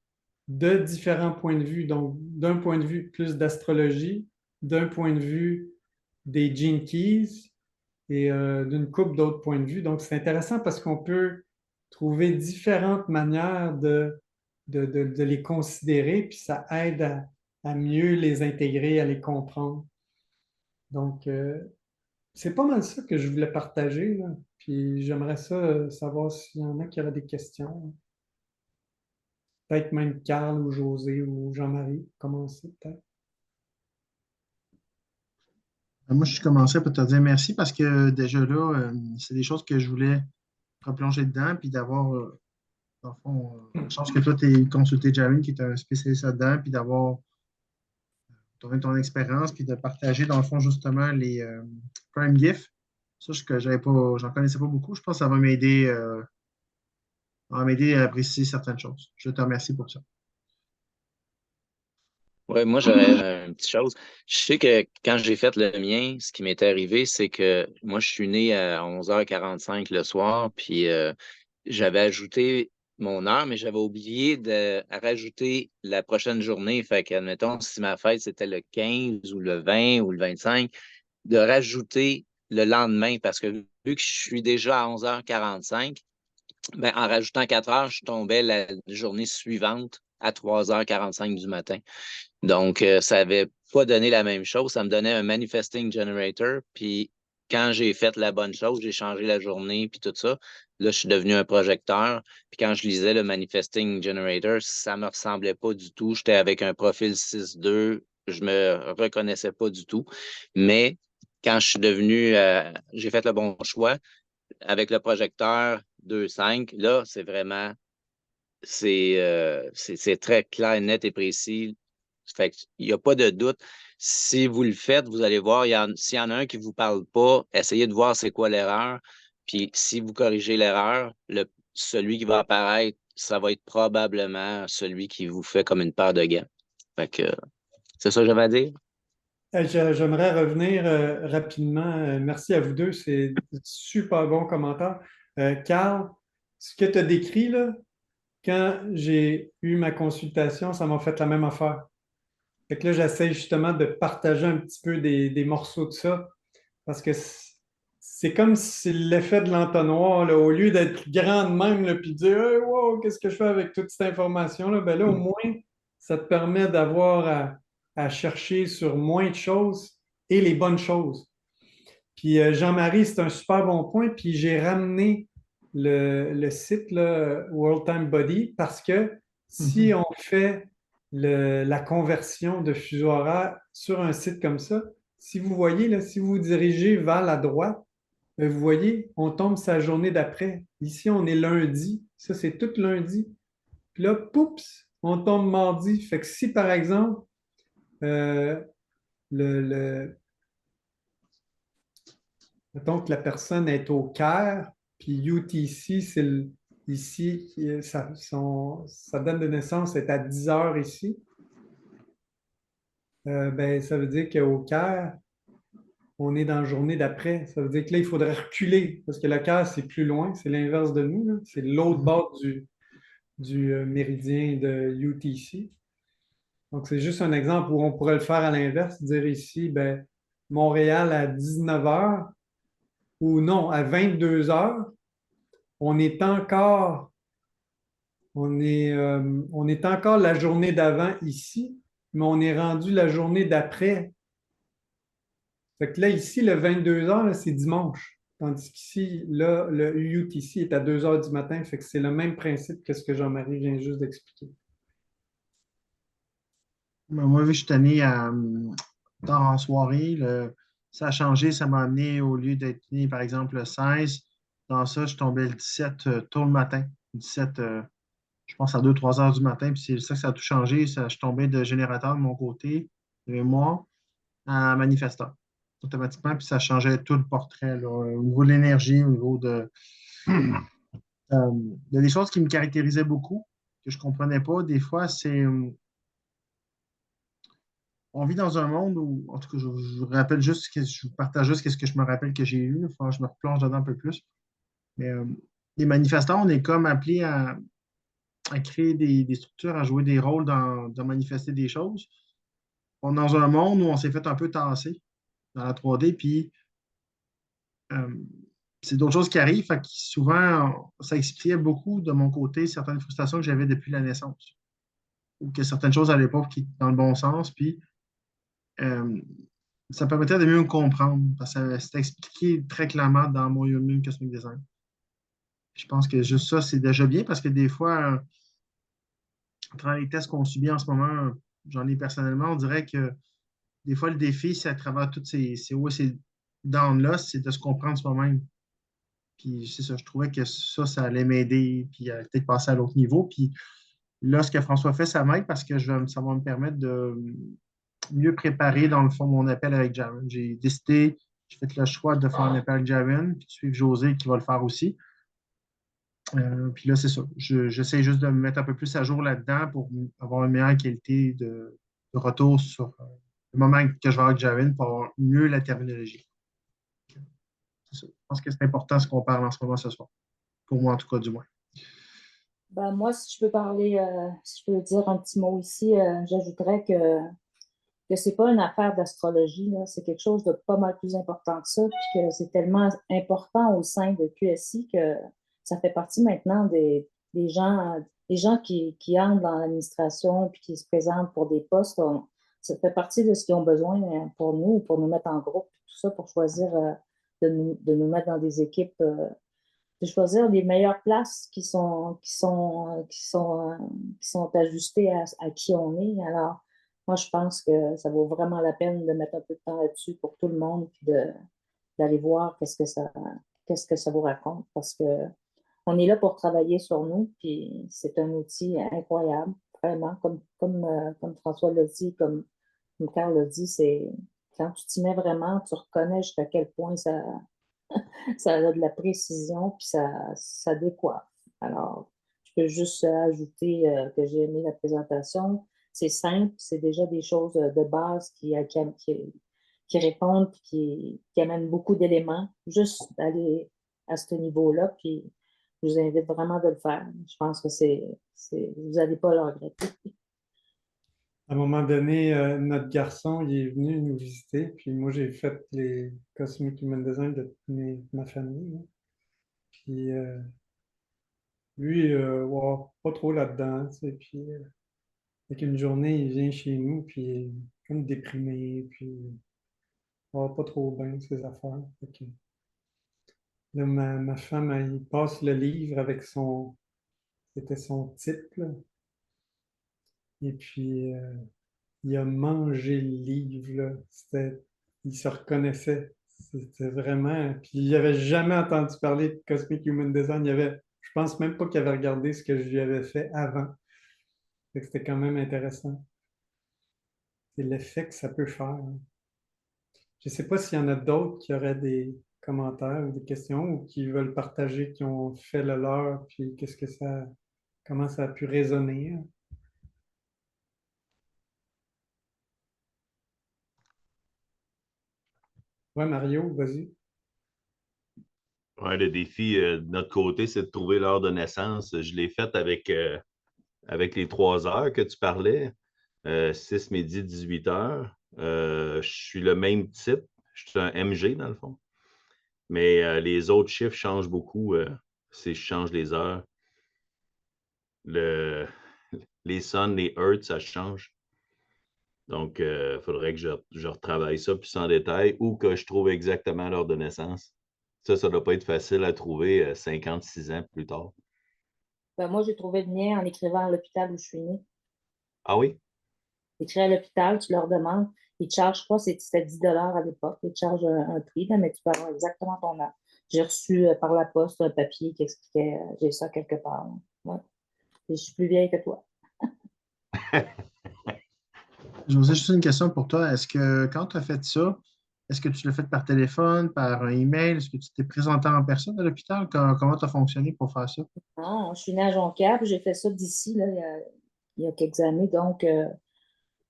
de différents points de vue. Donc, d'un point de vue plus d'astrologie, d'un point de vue des gene keys et d'une couple d'autres points de vue. Donc, c'est intéressant parce qu'on peut trouver différentes manières de les considérer, puis ça aide à mieux les intégrer, à les comprendre. Donc, c'est pas mal ça que je voulais partager, là. Puis j'aimerais ça savoir s'il y en a qui avaient des questions. Peut-être même Carl ou José ou Jean-Marie. Commencer peut-être. Moi, je suis commencé pour te dire merci parce que déjà là, c'est des choses que je voulais replonger dedans, puis d'avoir, dans le fond, la chance que toi, tu aies consulté Jarin, qui est un spécialiste là-dedans, puis d'avoir ton expérience, puis de partager, dans le fond, justement, les Prime Gift. Ça, que j'avais pas, j'en connaissais pas beaucoup. Je pense que ça va m'aider à apprécier certaines choses. Je te remercie pour ça. Oui, moi, j'aurais une petite chose. Je sais que quand j'ai fait le mien, ce qui m'est arrivé, c'est que moi, je suis né à 11h45 le soir, puis j'avais ajouté mon heure, mais j'avais oublié de rajouter la prochaine journée. Fait que, admettons, si ma fête, c'était le 15 ou le 20 ou le 25, de rajouter le lendemain, parce que vu que je suis déjà à 11h45, ben, en rajoutant 4 heures, je tombais la journée suivante à 3h45 du matin. Donc, ça n'avait pas donné la même chose. Ça me donnait un manifesting generator. Puis, quand j'ai fait la bonne chose, j'ai changé la journée, puis tout ça. Là, je suis devenu un projecteur. Puis, quand je lisais le manifesting generator, ça ne me ressemblait pas du tout. J'étais avec un profil 6-2. Je me reconnaissais pas du tout. Mais quand je suis devenu, j'ai fait le bon choix avec le projecteur 2.5. Là, c'est vraiment, c'est très clair, net et précis. Fait qu'il n'y a pas de doute. Si vous le faites, vous allez voir, s'il y en a un qui ne vous parle pas, essayez de voir c'est quoi l'erreur. Puis si vous corrigez l'erreur, celui qui va apparaître, ça va être probablement celui qui vous fait comme une paire de gants. Fait que c'est ça que j'avais à dire. J'aimerais revenir rapidement. Merci à vous deux. C'est super bon commentaire. Carl, ce que tu as décrit là, quand j'ai eu ma consultation, ça m'a fait la même affaire. Fait que là, j'essaie justement de partager un petit peu des morceaux de ça parce que c'est comme si l'effet de l'entonnoir, là, au lieu d'être grand de même, là, puis de dire hey, wow, qu'est-ce que je fais avec toute cette information-là? Ben là, au moins, ça te permet d'avoir à chercher sur moins de choses et les bonnes choses. Puis Jean-Marie, c'est un super bon point. Puis j'ai ramené le site là, World Time Body parce que si on fait la conversion de fuseau horaire sur un site comme ça, si vous voyez, là, si vous vous dirigez vers la droite, vous voyez, on tombe sa journée d'après. Ici, on est lundi. Ça, c'est tout lundi. Puis là, poups, on tombe mardi. Fait que si, par exemple, euh, le, mettons que la personne est au Caire, puis UTC, ici, sa date de naissance est à 10 heures ici. Ben, ça veut dire qu'au Caire, on est dans la journée d'après. Ça veut dire que là, il faudrait reculer, parce que le Caire, c'est plus loin, c'est l'inverse de nous, là. C'est l'autre bord du méridien de UTC. Donc, c'est juste un exemple où on pourrait le faire à l'inverse, dire ici, ben, Montréal à 19 heures, ou non, à 22 heures, on est encore, on est encore la journée d'avant ici, mais on est rendu la journée d'après. Fait que là, ici, le 22 heures, là, c'est dimanche. Tandis qu'ici, là, le UTC est à 2 heures du matin. Fait que c'est le même principe que ce que Jean-Marie vient juste d'expliquer. Ben, moi, vu que je suis tanné tard en soirée, ça a changé. Ça m'a amené, au lieu d'être né, par exemple, le 16, dans ça, je tombais le 17 tôt le matin. 17, je pense à 2 3 heures du matin. Puis c'est ça que ça a tout changé. Ça, je tombais de générateur de mon côté, et moi, à manifesteur, automatiquement. Puis ça changeait tout le portrait, là, au niveau de l'énergie, au niveau de. Il y a des choses qui me caractérisaient beaucoup, que je ne comprenais pas. Des fois, c'est. On vit dans un monde où, en tout cas, je vous rappelle juste, je vous partage juste ce que je me rappelle que j'ai eu. Enfin, je me replonge dedans un peu plus. Mais les manifestants, on est comme appelés à créer des structures, à jouer des rôles dans manifester des choses. On est dans un monde où on s'est fait un peu tasser dans la 3D, puis euh, c'est d'autres choses qui arrivent. Fait que souvent, ça expliquait beaucoup de mon côté certaines frustrations que j'avais depuis la naissance, ou que certaines choses n'allaient pas qui, dans le bon sens. Puis euh, ça permettait de mieux me comprendre, parce que c'était expliqué très clairement dans mon Human Cosmic Design. Je pense que juste ça, c'est déjà bien, parce que des fois, à travers les tests qu'on subit en ce moment, j'en ai personnellement, on dirait que des fois, le défi, c'est à travers toutes ces hauts et ces downs-là, c'est de se comprendre soi-même. Puis c'est ça, je trouvais que ça allait m'aider, puis à peut-être passer à l'autre niveau. Puis là, ce que François fait, ça m'aide parce que ça va me permettre de mieux préparer, dans le fond, mon appel avec Jaren. J'ai fait le choix de faire un appel avec Jaren, puis de suivre José qui va le faire aussi. Puis là, c'est ça. J'essaie juste de me mettre un peu plus à jour là-dedans pour avoir une meilleure qualité de retour sur le moment que je vais avoir avec Jaren pour avoir mieux la terminologie. C'est ça. Je pense que c'est important ce qu'on parle en ce moment ce soir. Pour moi, en tout cas, du moins. Ben, moi, si je peux parler, si je peux dire un petit mot ici, j'ajouterais que c'est pas une affaire d'astrologie, là, c'est quelque chose de pas mal plus important que ça, puis que c'est tellement important au sein de QSI que ça fait partie maintenant des gens qui entrent dans l'administration puis qui se présentent pour des postes. Ça fait partie de ce qu'ils ont besoin pour nous mettre en groupe, tout ça, pour choisir de nous mettre dans des équipes, de choisir les meilleures places qui sont ajustées à qui on est. Alors, moi, je pense que ça vaut vraiment la peine de mettre un peu de temps là-dessus pour tout le monde, puis d'aller voir qu'est-ce que ça vous raconte, parce que on est là pour travailler sur nous, puis c'est un outil incroyable, vraiment, comme François l'a dit, comme Carl l'a dit, c'est quand tu t'y mets vraiment, tu reconnais jusqu'à quel point ça a de la précision, puis ça décoiffe. Alors, je peux juste ajouter que j'ai aimé la présentation. C'est simple, c'est déjà des choses de base qui répondent, puis qui amènent beaucoup d'éléments. Juste aller à ce niveau-là, puis je vous invite vraiment de le faire. Je pense que vous n'allez pas le regretter. À un moment donné, notre garçon, il est venu nous visiter, puis moi, j'ai fait les Cosmic Human Design de ma famille, là. Puis lui, wow, pas trop là-dedans, tu sais, puis avec une journée, il vient chez nous, puis il est comme déprimé, puis va pas trop bien ses affaires. Fait que là, ma femme, elle passe le livre avec c'était son type, là. Et puis, il a mangé le livre, là. Il se reconnaissait. C'était vraiment. Puis il n'avait jamais entendu parler de Cosmic Human Design. Je pense même pas qu'il avait regardé ce que je lui avais fait avant. Fait que c'était quand même intéressant. C'est l'effet que ça peut faire, hein. Je ne sais pas s'il y en a d'autres qui auraient des commentaires ou des questions ou qui veulent partager, qui ont fait le leur, puis comment ça a pu résonner, hein. Ouais, Mario, vas-y. Ouais, le défi de notre côté, c'est de trouver l'heure de naissance. Je l'ai fait avec les 3 heures que tu parlais, 6 midi, 18 heures. Je suis le même type. Je suis un MG dans le fond. Mais les autres chiffres changent beaucoup si je change les heures. Les suns, les hertz, ça change. Donc, il faudrait que je retravaille ça plus en détail ou que je trouve exactement l'heure de naissance. Ça ne doit pas être facile à trouver 56 ans plus tard. Ben, moi, j'ai trouvé le mien en écrivant à l'hôpital où je suis née. Ah oui? Écris à l'hôpital, tu leur demandes, ils te chargent pas, c'était 10 à l'époque, ils te chargent un prix, là, mais tu peux avoir exactement ton âge. J'ai reçu par la poste un papier qui expliquait, j'ai ça quelque part, là. Ouais. Et je suis plus vieille que toi. José, juste une question pour toi. Est-ce que quand tu as fait ça, est-ce que tu l'as fait par téléphone, par un email? Est-ce que tu t'es présenté en personne à l'hôpital? Comment tu as fonctionné pour faire ça? Non, je suis née à Jonquière, puis j'ai fait ça d'ici, là, il y a quelques années. Donc,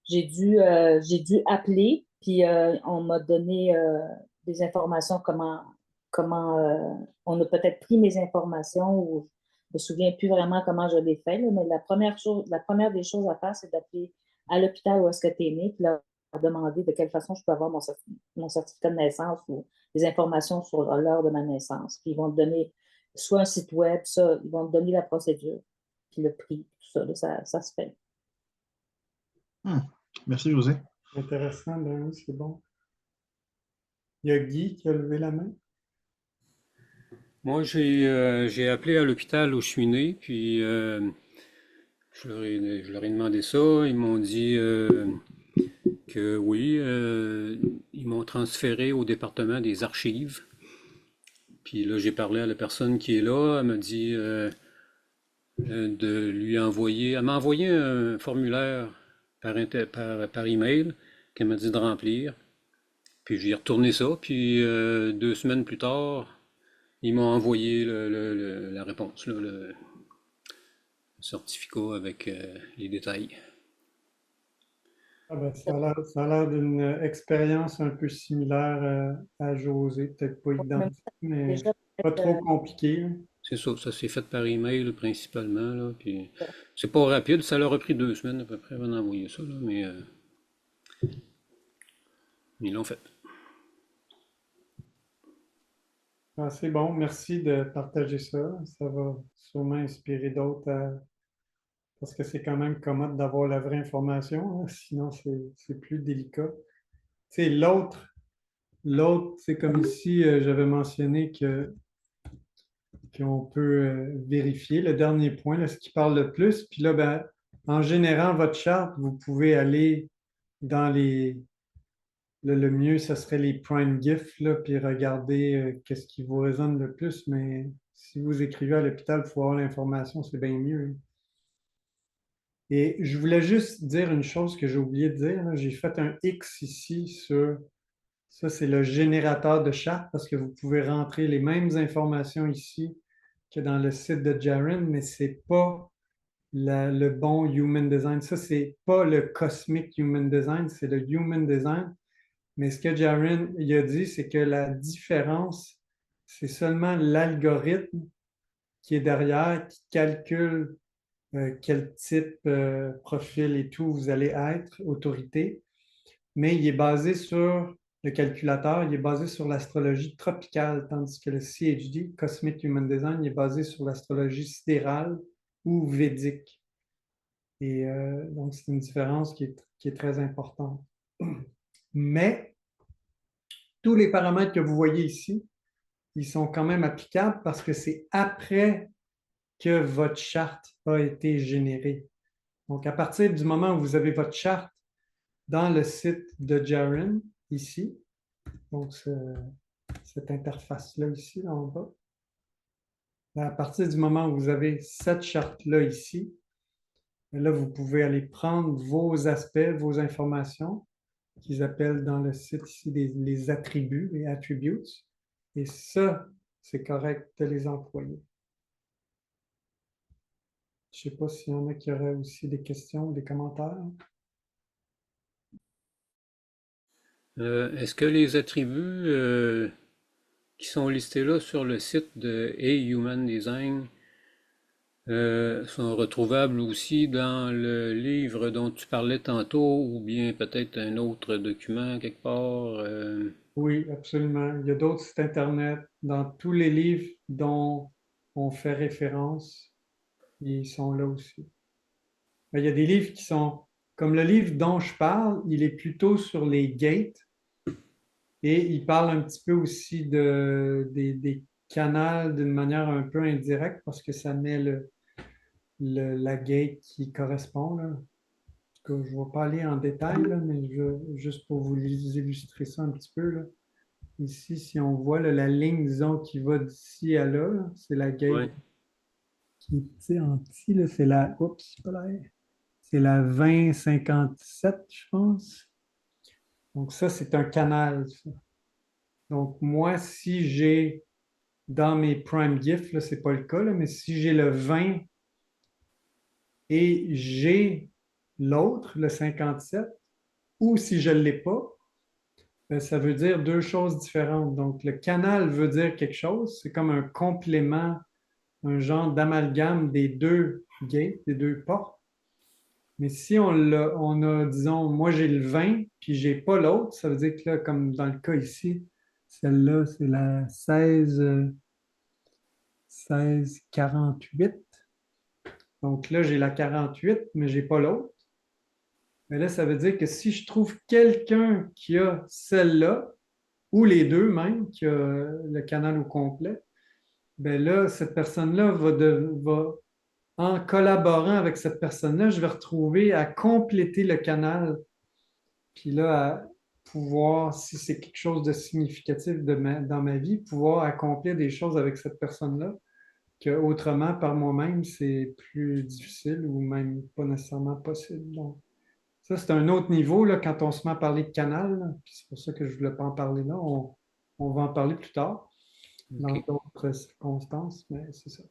j'ai dû appeler, puis on m'a donné des informations, on a peut-être pris mes informations, ou je me souviens plus vraiment comment je l'ai fait, là, mais la première des choses à faire, c'est d'appeler à l'hôpital où est-ce que tu es né, puis leur demander de quelle façon je peux avoir mon certificat de naissance ou des informations sur l'heure de ma naissance. Puis ils vont te donner soit un site web, ça, ils vont te donner la procédure, puis le prix, tout ça, là, ça se fait. Merci, José. Intéressant, ben oui, c'est bon. Il y a Guy qui a levé la main. Moi, j'ai appelé à l'hôpital où je suis né, puis je leur ai demandé ça. Ils m'ont dit que oui, ils m'ont transféré au département des archives. Puis là, j'ai parlé à la personne qui est là. Elle m'a dit de lui envoyer. Elle m'a envoyé un formulaire par email qu'elle m'a dit de remplir. Puis j'ai retourné ça. Puis 2 semaines plus tard, ils m'ont envoyé la réponse, là, le certificat avec les détails. Ah ben, ça a l'air d'une expérience un peu similaire à José, peut-être pas identique, mais Déjà, pas trop compliqué, hein. C'est ça s'est fait par email principalement, là, puis c'est pas rapide, ça leur a pris 2 semaines à peu près avant d'envoyer ça, là, mais ils l'ont fait. Ah, c'est bon, merci de partager ça. Ça va sûrement inspirer d'autres parce que c'est quand même commode d'avoir la vraie information, hein, sinon c'est plus délicat. Tu sais, l'autre, c'est comme ici, j'avais mentionné qu'on peut vérifier le dernier point, là, ce qui parle le plus. Puis là, ben, en générant votre charte, vous pouvez aller dans le mieux, ce serait les prime gifts, là, puis regarder qu'est-ce qui vous résonne le plus. Mais si vous écrivez à l'hôpital, il faut avoir l'information, c'est bien mieux. Et je voulais juste dire une chose que j'ai oublié de dire, là. J'ai fait un X ici sur ça, c'est le générateur de charte parce que vous pouvez rentrer les mêmes informations ici que dans le site de Jaren, mais ce n'est pas le bon Human Design. Ça, ce n'est pas le Cosmic Human Design, c'est le Human Design. Mais ce que Jaren il a dit, c'est que la différence, c'est seulement l'algorithme qui est derrière, qui calcule quel type, profil et tout vous allez être, autorité. Mais il est basé sur le calculateur, il est basé sur l'astrologie tropicale, tandis que le CHD, Cosmic Human Design, il est basé sur l'astrologie sidérale ou védique. Et donc, c'est une différence qui est très importante. Mais tous les paramètres que vous voyez ici, ils sont quand même applicables parce que c'est après que votre charte a été générée. Donc, à partir du moment où vous avez votre charte dans le site de Jaren, ici, donc cette interface-là ici, en bas, à partir du moment où vous avez cette charte-là ici, là, vous pouvez aller prendre vos aspects, vos informations, qu'ils appellent dans le site ici les attributs, les attributes, et ça, c'est correct de les employer. Je ne sais pas s'il y en a qui auraient aussi des questions, des commentaires. Est-ce que les attributs qui sont listés là sur le site de Human Design sont retrouvables aussi dans le livre dont tu parlais tantôt ou bien peut-être un autre document quelque part? Oui, absolument. Il y a d'autres sites Internet, dans tous les livres dont on fait référence, ils sont là aussi. Mais il y a des livres qui sont, comme le livre dont je parle, il est plutôt sur les gates et il parle un petit peu aussi des canals d'une manière un peu indirecte parce que ça met la gate qui correspond, là. Je ne vais pas aller en détail, là, mais juste pour vous illustrer ça un petit peu, là. Ici, si on voit là, la ligne, disons, qui va d'ici à là, là, c'est la gate Ouais. qui est petit en petit, là, c'est la, oups, pas là, c'est la 2057, je pense. Donc ça, c'est un canal, ça. Donc moi, si j'ai dans mes Prime Gifts, là, c'est pas le cas, là, mais si j'ai le 20 et j'ai l'autre, le 57, ou si je ne l'ai pas, ben, ça veut dire deux choses différentes. Donc, le canal veut dire quelque chose, c'est comme un complément, un genre d'amalgame des deux gates, des deux portes. Mais si on a, disons, moi j'ai le 20 puis j'ai pas l'autre, ça veut dire que là, comme dans le cas ici, celle-là, c'est la 1648. Donc là, j'ai la 48, mais j'ai pas l'autre. Mais là, ça veut dire que si je trouve quelqu'un qui a celle-là, ou les deux même, qui a le canal au complet, ben là, cette personne-là va, en collaborant avec cette personne-là, je vais retrouver à compléter le canal, puis là, à pouvoir, si c'est quelque chose de significatif dans ma vie, pouvoir accomplir des choses avec cette personne-là, que autrement, par moi-même, c'est plus difficile ou même pas nécessairement possible. Donc, ça, c'est un autre niveau, là, quand on se met à parler de canal, là, puis c'est pour ça que je ne voulais pas en parler là. On va en parler plus tard, dans Ok. d'autres circonstances, mais c'est ça.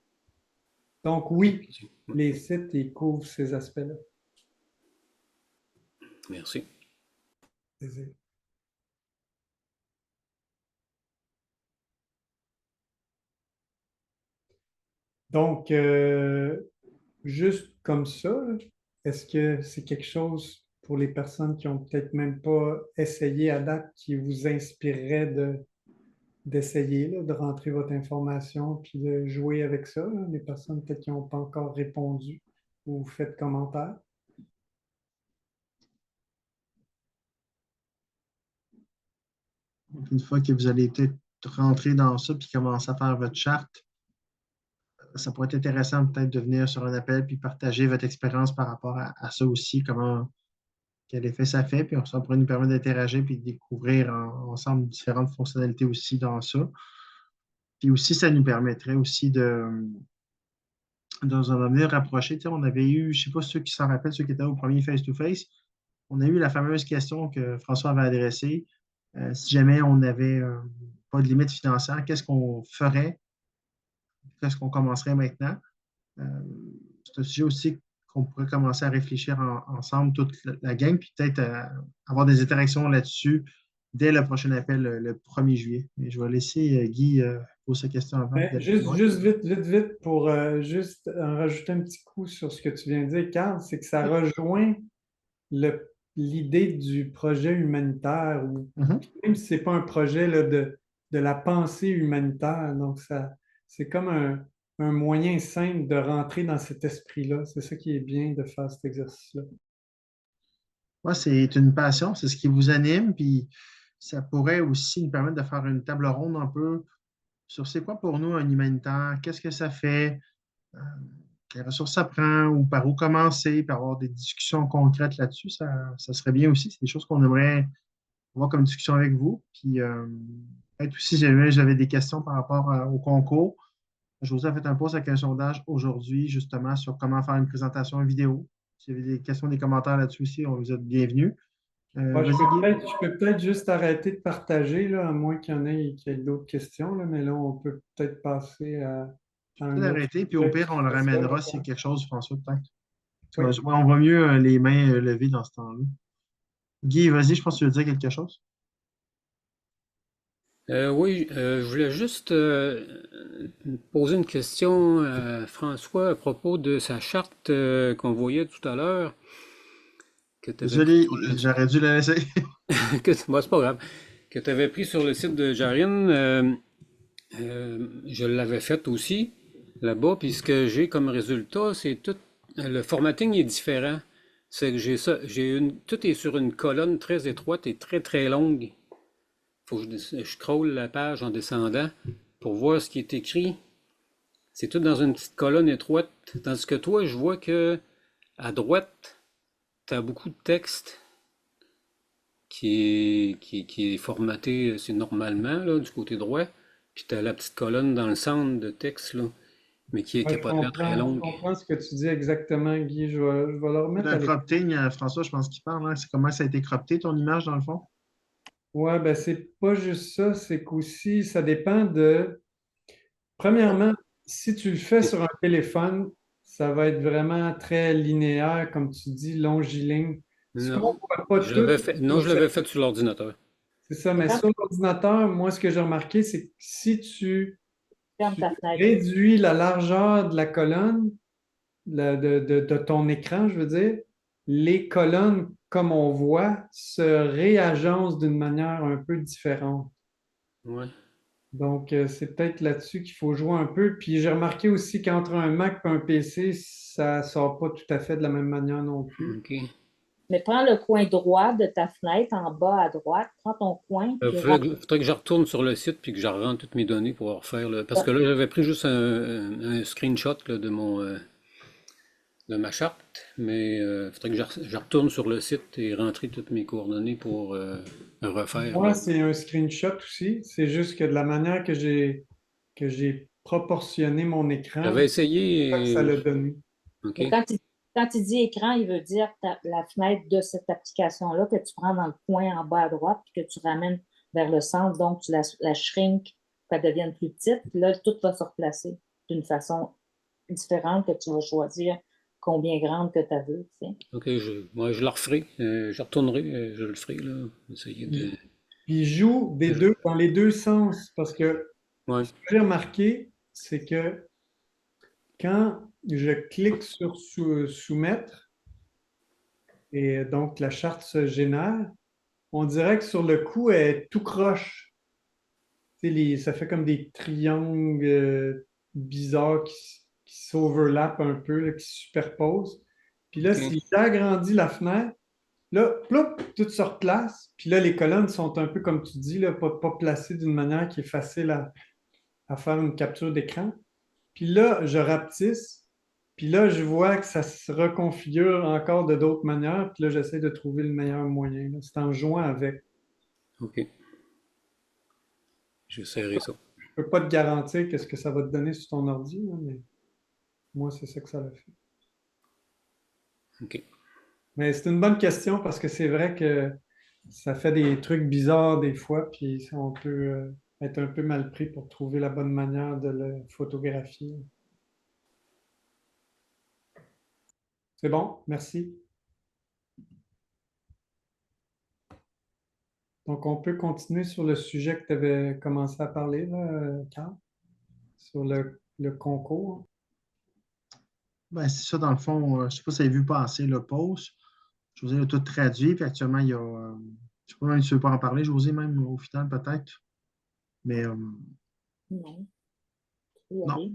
Donc, oui, les sites, ils couvrent ces aspects-là. Merci. Plaisir. Donc, juste comme ça, est-ce que c'est quelque chose pour les personnes qui n'ont peut-être même pas essayé à date qui vous inspirerait d'essayer, là, de rentrer votre information puis de jouer avec ça, là? Les personnes peut-être qui n'ont pas encore répondu ou fait de commentaires? Donc, une fois que vous allez peut-être rentrer dans ça puis commencer à faire votre charte, ça pourrait être intéressant peut-être de venir sur un appel puis partager votre expérience par rapport à ça aussi, quel effet ça fait, puis ça pourrait nous permettre d'interagir puis de découvrir ensemble différentes fonctionnalités aussi dans ça. Puis aussi, ça nous permettrait aussi dans un avenir rapproché, tu sais, on avait eu, je ne sais pas ceux qui s'en rappellent, ceux qui étaient au premier face-to-face, on a eu la fameuse question que François avait adressée. Si jamais on n'avait pas de limite financière, qu'est-ce qu'on ferait? Qu'est-ce qu'on commencerait maintenant? Euh, c'est un sujet aussi qu'on pourrait commencer à réfléchir ensemble, toute la gang, puis peut-être avoir des interactions là-dessus dès le prochain appel le 1er juillet. Mais je vais laisser Guy poser sa question avant. Ben, juste vite, pour juste en rajouter un petit coup sur ce que tu viens de dire, Carl, c'est que ça rejoint l'idée du projet humanitaire, ou même si ce n'est pas un projet là, de la pensée humanitaire. Donc, c'est comme un moyen simple de rentrer dans cet esprit-là. C'est ça qui est bien de faire cet exercice-là. Moi, c'est une passion, c'est ce qui vous anime. Puis ça pourrait aussi nous permettre de faire une table ronde un peu sur c'est quoi pour nous un humanitaire, qu'est-ce que ça fait, euh, quelles ressources ça prend ou par où commencer, par avoir des discussions concrètes là-dessus, ça serait bien aussi. C'est des choses qu'on aimerait avoir comme discussion avec vous. Puis peut-être aussi, si jamais j'avais des questions par rapport au concours. José a fait un post avec un sondage aujourd'hui, justement, sur comment faire une présentation vidéo. Si vous avez des questions, des commentaires là-dessus aussi, on vous êtes bienvenus. Ouais, Vas-y, Guy. je peux peut-être juste arrêter de partager, là, à moins qu'il y ait d'autres questions, là, mais là, on peut peut-être passer à Peut-être un autre arrêter, puis au sujet pire, on le qui serait ramènera s'il y a quelque chose, François, peut-être. Oui. Ouais, on voit mieux les mains levées dans ce temps-là. Guy, vas-y, je pense que tu veux dire quelque chose. Oui, je voulais juste poser une question à François à propos de sa charte qu'on voyait tout à l'heure, que tu avais pris Désolé, sur j'aurais dû la laisser. bon, c'est pas grave, que tu avais pris sur le site de Jarin. Je l'avais faite aussi là-bas, puis ce que j'ai comme résultat, c'est tout. Le formatting est différent. C'est que j'ai ça, tout est sur une colonne très étroite et très très longue. Faut que je scrolle la page en descendant pour voir ce qui est écrit. C'est tout dans une petite colonne étroite. Tandis que toi, je vois que à droite, tu as beaucoup de texte qui est formaté, c'est normalement, là, du côté droit. Puis tu as la petite colonne dans le centre de texte, là, mais qui Ouais, n'a pas l'air très je longue. comprends ce que tu dis exactement, Guy. Je vais le remettre Le à l'écran. crop-ting, François, je pense qu'il parle. Hein. C'est comment ça a été crop ton image, dans le fond? Ouais, ben c'est pas juste ça, c'est qu'aussi, ça dépend de. Premièrement, si tu le fais sur un téléphone, ça va être vraiment très linéaire, comme tu dis, longiligne. Ce qu'on Non, ne voit pas tout, non, je l'avais fait sur l'ordinateur. c'est ça, mais sur l'ordinateur, moi, ce que j'ai remarqué, c'est que si Ferme tu ta fenêtre. réduis la largeur de la colonne, de ton écran, je veux dire, les colonnes, comme on voit, se réagencent d'une manière un peu différente. Ouais, Donc, c'est peut-être là-dessus qu'il faut jouer un peu. Puis, j'ai remarqué aussi qu'entre un Mac et un PC, ça ne sort pas tout à fait de la même manière non plus. ok. Mais prends le coin droit de ta fenêtre en bas à droite. Prends ton coin. Puis Faudrait que je retourne sur le site puis que je rentre toutes mes données pour refaire le. Parce que là, j'avais pris juste un screenshot là, de ma charte, mais il faudrait que je retourne sur le site et rentrer toutes mes coordonnées pour refaire. Moi, Là. c'est un screenshot aussi. C'est juste que de la manière que j'ai proportionné mon écran, J'avais c'est ça que ça essayé. l'a donné. OK. Mais quand il dit écran, il veut dire la fenêtre de cette application-là que tu prends dans le coin en bas à droite puis que tu ramènes vers le centre. Donc, tu la shrink pour qu'elle devienne plus petite. Puis là, tout va se replacer d'une façon différente que tu vas choisir combien grande que tu veux. Tu sais. OK, moi, je la referai. Je retournerai, je le ferai, là. Essayer de. Puis, il joue dans les deux sens. Parce que Ouais. ce que j'ai remarqué, c'est que quand je clique sur soumettre, et donc la charte se génère, on dirait que sur le coup, elle est tout croche. Tu sais, ça fait comme des triangles bizarres qui s'overlappent un peu, là, qui se superposent. Puis là, OK. si j'agrandis la fenêtre, là, ploup, tout se replace. Puis là, les colonnes sont un peu, comme tu dis, là, pas placées d'une manière qui est facile à faire une capture d'écran. Puis là, je rapetisse. Puis là, je vois que ça se reconfigure encore de d'autres manières. Puis là, j'essaie de trouver le meilleur moyen, là. C'est en jouant avec. OK. J'essaierai ça. Je ne peux pas te garantir qu'est-ce que ça va te donner sur ton ordi, là, mais moi, c'est ça que ça a fait. OK. Mais c'est une bonne question parce que c'est vrai que ça fait des trucs bizarres des fois, puis on peut être un peu mal pris pour trouver la bonne manière de le photographier. C'est bon, merci. Donc, on peut continuer sur le sujet que tu avais commencé à parler, là, Carl, sur le concours. Ben, c'est ça, dans le fond. Je ne sais pas si vous avez vu passer le post. José a tout traduit, puis actuellement, il y a. Je ne sais pas même si tu veux pas en parler, José, même au final, peut-être. Mais Non, tu peux y non. aller.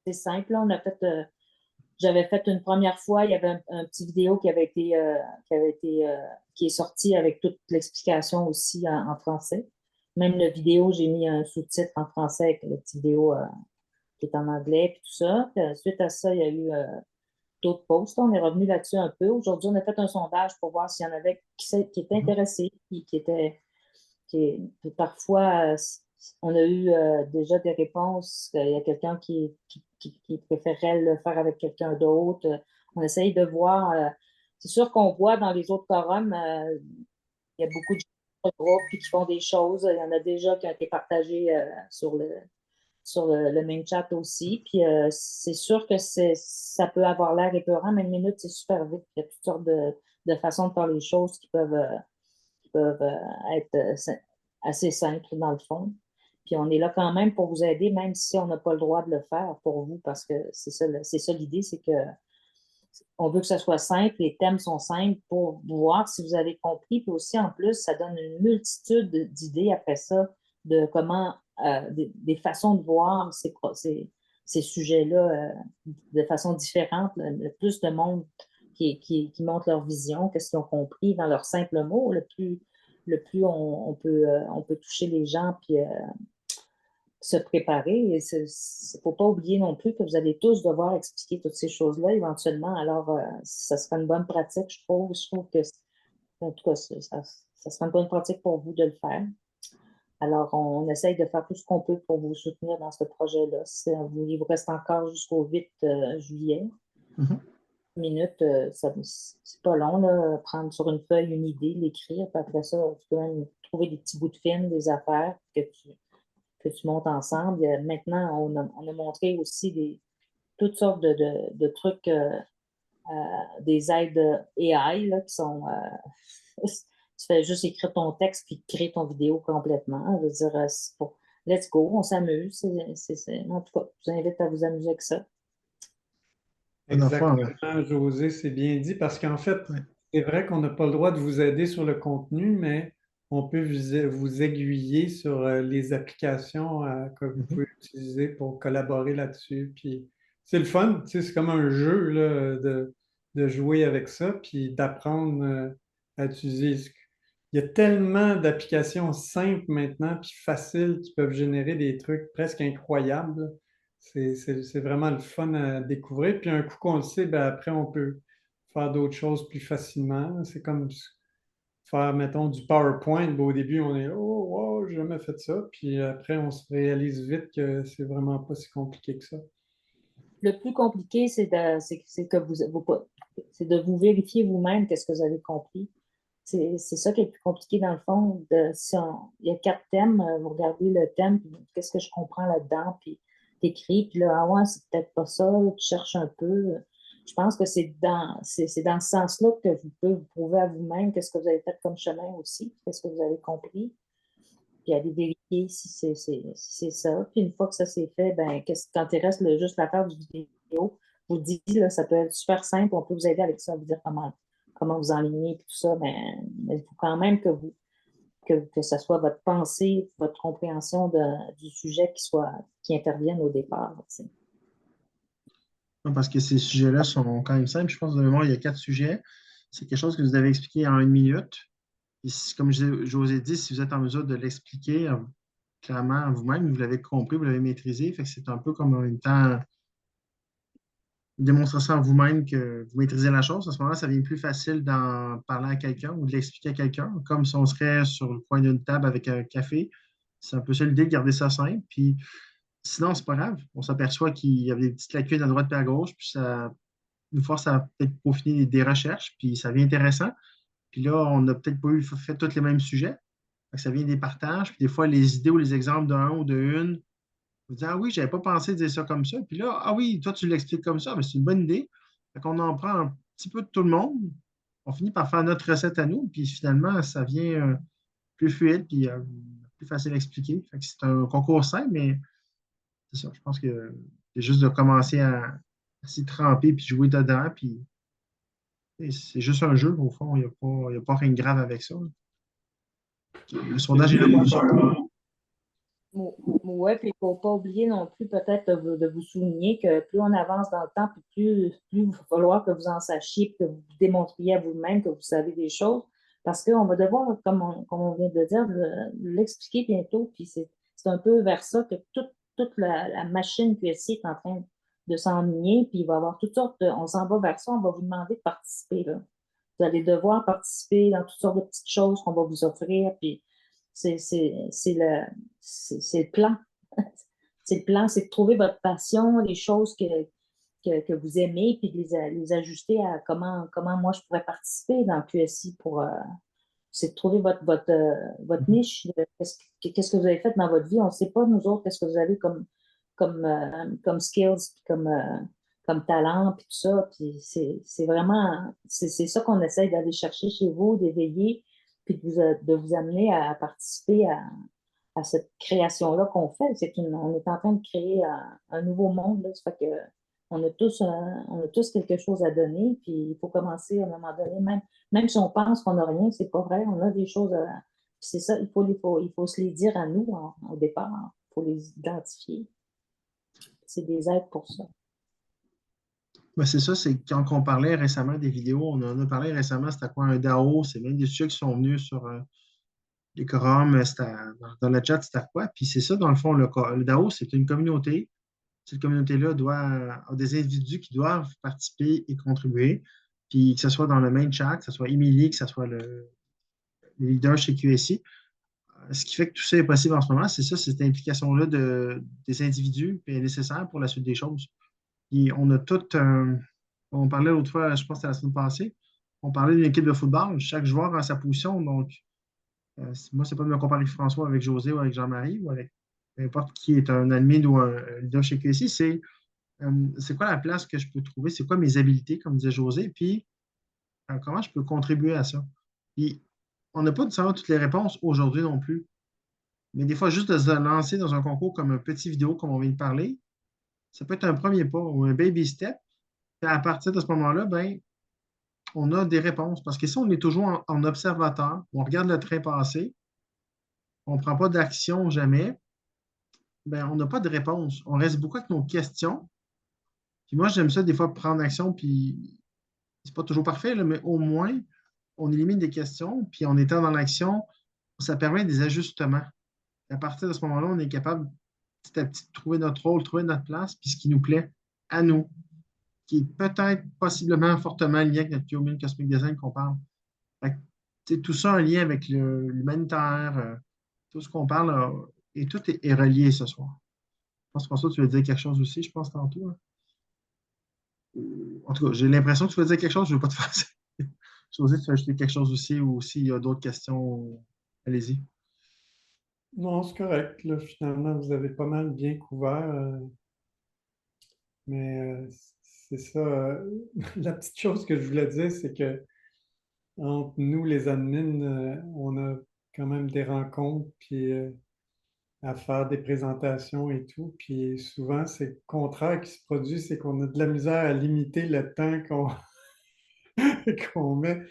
C'est simple, là, on a fait j'avais fait une première fois, il y avait un petit vidéo qui est sorti avec toute l'explication aussi en français. Même la vidéo, j'ai mis un sous-titre en français avec la petite vidéo qui est en anglais, puis tout ça. Puis, suite à ça, il y a eu d'autres posts. On est revenu là-dessus un peu. Aujourd'hui, on a fait un sondage pour voir s'il y en avait qui étaient intéressés, puis parfois, on a eu déjà des réponses. Il y a quelqu'un qui préférait le faire avec quelqu'un d'autre. On essaye de voir. C'est sûr qu'on voit dans les autres forums, il y a beaucoup de gens de groupe qui font des choses. Il y en a déjà qui ont été partagés sur le main chat aussi. Puis c'est sûr que ça peut avoir l'air épeurant, mais une minute, c'est super vite. Il y a toutes sortes de façons de faire les choses qui peuvent être assez simples dans le fond. Puis on est là quand même pour vous aider, même si on n'a pas le droit de le faire pour vous, parce que c'est ça l'idée, c'est que on veut que ça soit simple, les thèmes sont simples pour voir si vous avez compris. Puis aussi, en plus, ça donne une multitude d'idées après ça, de comment, des façons de voir ces sujets-là de façon différente. Le plus de monde qui montre leur vision, qu'est-ce qu'ils ont compris dans leurs simples mots, le plus on peut toucher les gens puis se préparer. Et il ne faut pas oublier non plus que vous allez tous devoir expliquer toutes ces choses-là éventuellement. Alors, ça sera une bonne pratique, je trouve. Je trouve que, en tout cas, ça sera une bonne pratique pour vous de le faire. Alors, on essaye de faire tout ce qu'on peut pour vous soutenir dans ce projet-là. Il vous reste encore jusqu'au 8 juillet. Minutes, c'est pas long, là, prendre sur une feuille une idée, l'écrire, puis après ça, tu peux même trouver des petits bouts de film, des affaires que tu montes ensemble. Maintenant, on a montré aussi toutes sortes de trucs, des aides AI là, qui sont. Tu fais juste écrire ton texte puis créer ton vidéo complètement. Je veux dire, let's go, on s'amuse. En tout cas, je vous invite à vous amuser avec ça. Exactement, José, c'est bien dit, parce qu'en fait, c'est vrai qu'on n'a pas le droit de vous aider sur le contenu, mais on peut vous aiguiller sur les applications que vous pouvez utiliser pour collaborer là-dessus. Puis c'est le fun, tu sais, c'est comme un jeu là, de jouer avec ça, puis d'apprendre à utiliser. Il y a tellement d'applications simples maintenant, puis faciles, qui peuvent générer des trucs presque incroyables. C'est vraiment le fun à découvrir. Puis un coup qu'on le sait, ben après, on peut faire d'autres choses plus facilement. C'est comme faire, mettons, du PowerPoint. Ben, au début, on est oh, wow, j'ai jamais fait ça. Puis après, on se réalise vite que c'est vraiment pas si compliqué que ça. Le plus compliqué, c'est de vous vérifier vous-même qu'est-ce que vous avez compris. C'est ça qui est le plus compliqué dans le fond. Il y a 4 thèmes, vous regardez le thème, puis qu'est-ce que je comprends là-dedans, puis t'écris, puis là, ah ouais, c'est peut-être pas ça, tu cherches un peu. Je pense que c'est dans ce sens-là que vous pouvez vous prouver à vous-même qu'est-ce que vous avez fait comme chemin aussi, qu'est-ce que vous avez compris, puis aller vérifier si c'est ça. Puis une fois que ça c'est fait, ben, quand il reste juste l'affaire du vidéo, je vous dis, là, ça peut être super simple, on peut vous aider avec ça, vous dire comment vous enligner, tout ça, mais il faut quand même que ça soit votre pensée, votre compréhension du sujet qui intervienne au départ. Parce que ces sujets-là sont quand même simples. Je pense de mémoire, il y a 4 sujets. C'est quelque chose que vous avez expliqué en 1 minute. Et comme je vous ai dit, si vous êtes en mesure de l'expliquer clairement vous-même, vous l'avez compris, vous l'avez maîtrisé. Fait que c'est un peu comme en même temps une démonstration à vous-même que vous maîtrisez la chose. À ce moment-là, ça devient plus facile d'en parler à quelqu'un ou de l'expliquer à quelqu'un, comme si on serait sur le coin d'une table avec un café. C'est un peu ça l'idée de garder ça simple. Puis sinon, c'est pas grave. On s'aperçoit qu'il y avait des petites lacunes à droite et à gauche, puis ça nous force à peut-être peaufiner des recherches, puis ça devient intéressant. Puis là, on n'a peut-être pas fait tous les mêmes sujets. Fait que ça vient des partages, puis des fois, les idées ou les exemples d'un ou de une, vous dites, ah oui, je n'avais pas pensé dire ça comme ça. Puis là, ah oui, toi, tu l'expliques comme ça, mais c'est une bonne idée. Fait qu'on en prend un petit peu de tout le monde. On finit par faire notre recette à nous, puis finalement, ça vient plus fluide, puis plus facile à expliquer. Fait que c'est un concours simple, mais c'est ça. Je pense que c'est juste de commencer à s'y tremper, puis jouer dedans, puis c'est juste un jeu, au fond. Il y a pas rien de grave avec ça. Le sondage est là pour ça. Oui, puis il ne faut pas oublier non plus peut-être de vous souligner que plus on avance dans le temps, puis plus il va falloir que vous en sachiez, que vous démontriez à vous-même que vous savez des choses, parce qu'on va devoir, comme on vient de le dire, l'expliquer bientôt, puis c'est un peu vers ça que toute la machine QSI est en train de s'enligner, puis il va y avoir toutes sortes on s'en va vers ça, on va vous demander de participer, là. Vous allez devoir participer dans toutes sortes de petites choses qu'on va vous offrir, puis c'est le plan. C'est le plan, c'est de trouver votre passion, les choses que vous aimez, puis de les ajuster à comment moi je pourrais participer dans le QSI pour c'est de trouver votre niche. Qu'est-ce que vous avez fait dans votre vie? On ne sait pas, nous autres, qu'est-ce que vous avez comme skills, puis comme talent, puis tout ça. Puis c'est vraiment, c'est ça qu'on essaie d'aller chercher chez vous, d'éveiller, puis de vous amener à participer à cette création-là qu'on fait. On est en train de créer un nouveau monde, là. Ça fait que on a tous quelque chose à donner, puis il faut commencer à un moment donné, même si on pense qu'on n'a rien, c'est pas vrai, on a des choses à. C'est ça, il faut se les dire à nous au départ, il faut les identifier. C'est des aides pour ça. Ben, c'est ça, c'est quand on parlait récemment des vidéos, on en a parlé récemment, c'était quoi un DAO, c'est même des sujets qui sont venus sur les forums, dans le chat, c'était quoi? Puis c'est ça, dans le fond, le DAO, c'est une communauté. Cette communauté-là doit avoir des individus qui doivent participer et contribuer. Puis que ce soit dans le main chat, que ce soit Emily, que ce soit le leader chez QSI. Ce qui fait que tout ça est possible en ce moment, c'est ça, cette implication-là des individus qui est nécessaire pour la suite des choses. Puis on a tout, on parlait l'autre fois, je pense que c'était la semaine passée, on parlait d'une équipe de football, chaque joueur a sa position. Donc, moi, c'est pas de me comparer avec François, avec José ou avec Jean-Marie ou avec n'importe qui est un admin ou un leader chez QSI, c'est quoi la place que je peux trouver, c'est quoi mes habiletés, comme disait José, puis comment je peux contribuer à ça. Puis, on n'a pas nécessairement toutes les réponses aujourd'hui non plus, mais des fois, juste de se lancer dans un concours comme un petit vidéo, comme on vient de parler, ça peut être un premier pas ou un baby step. Puis à partir de ce moment-là, ben, on a des réponses. Parce que si on est toujours en observateur, on regarde le train passer, on ne prend pas d'action jamais, ben, on n'a pas de réponse. On reste beaucoup avec nos questions. Puis moi, j'aime ça des fois prendre action, puis c'est pas toujours parfait, là, mais au moins, on élimine des questions, puis en étant dans l'action, ça permet des ajustements. À partir de ce moment-là, on est capable petit à petit de trouver notre rôle, trouver notre place, puis ce qui nous plaît à nous, qui est peut-être possiblement fortement lié avec notre Human Cosmic Design qu'on parle. Fait que, tout ça en lien avec l'humanitaire, tout ce qu'on parle, et tout est relié ce soir. Je pense que tu veux dire quelque chose aussi, je pense, tantôt. Hein. En tout cas, j'ai l'impression que tu veux dire quelque chose, je ne veux pas te faire ça. José, tu veux ajouter quelque chose aussi, ou s'il y a d'autres questions, allez-y. Non, c'est correct. Là, finalement, vous avez pas mal bien couvert. Mais c'est ça. La petite chose que je voulais dire, c'est que entre nous, les admins, on a quand même des rencontres, puis à faire des présentations et tout. Puis souvent, c'est le contraire qui se produit, c'est qu'on a de la misère à limiter le temps qu'on met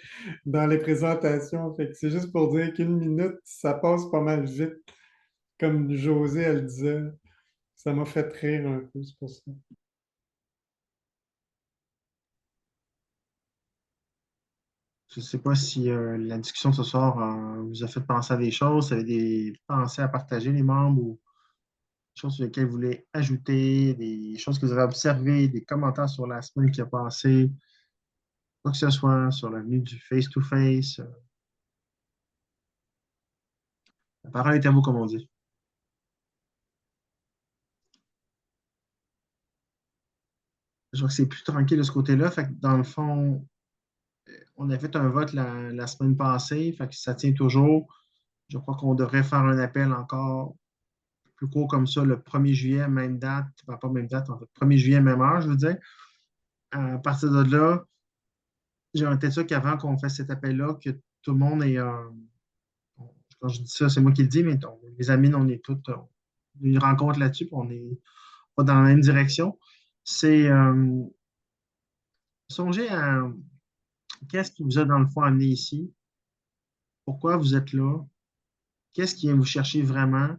dans les présentations. Fait que c'est juste pour dire qu'une minute, ça passe pas mal vite. Comme José, elle disait, ça m'a fait rire un peu, c'est pour ça. Je ne sais pas si la discussion de ce soir vous a fait penser à des choses, vous avez des pensées à partager les membres ou des choses sur lesquelles vous voulez ajouter, des choses que vous avez observées, des commentaires sur la semaine qui a passé, quoi que ce soit sur l'avenue du face-to-face. La parole est à vous, comme on dit. Je vois que c'est plus tranquille de ce côté-là. Fait que dans le fond, on a fait un vote la semaine passée, fait que ça tient toujours. Je crois qu'on devrait faire un appel encore plus court comme ça le 1er juillet, même date, ben, pas même date, en fait, 1er juillet, même heure, je veux dire. À partir de là, j'ai en tête ça qu'avant qu'on fasse cet appel-là, que tout le monde est. Quand je dis ça, c'est moi qui le dis, mais les amis, on est tous. Une rencontre là-dessus, puis on n'est pas dans la même direction. C'est songer à qu'est-ce qui vous a, dans le fond, amené ici, pourquoi vous êtes là, qu'est-ce qui vient vous chercher vraiment,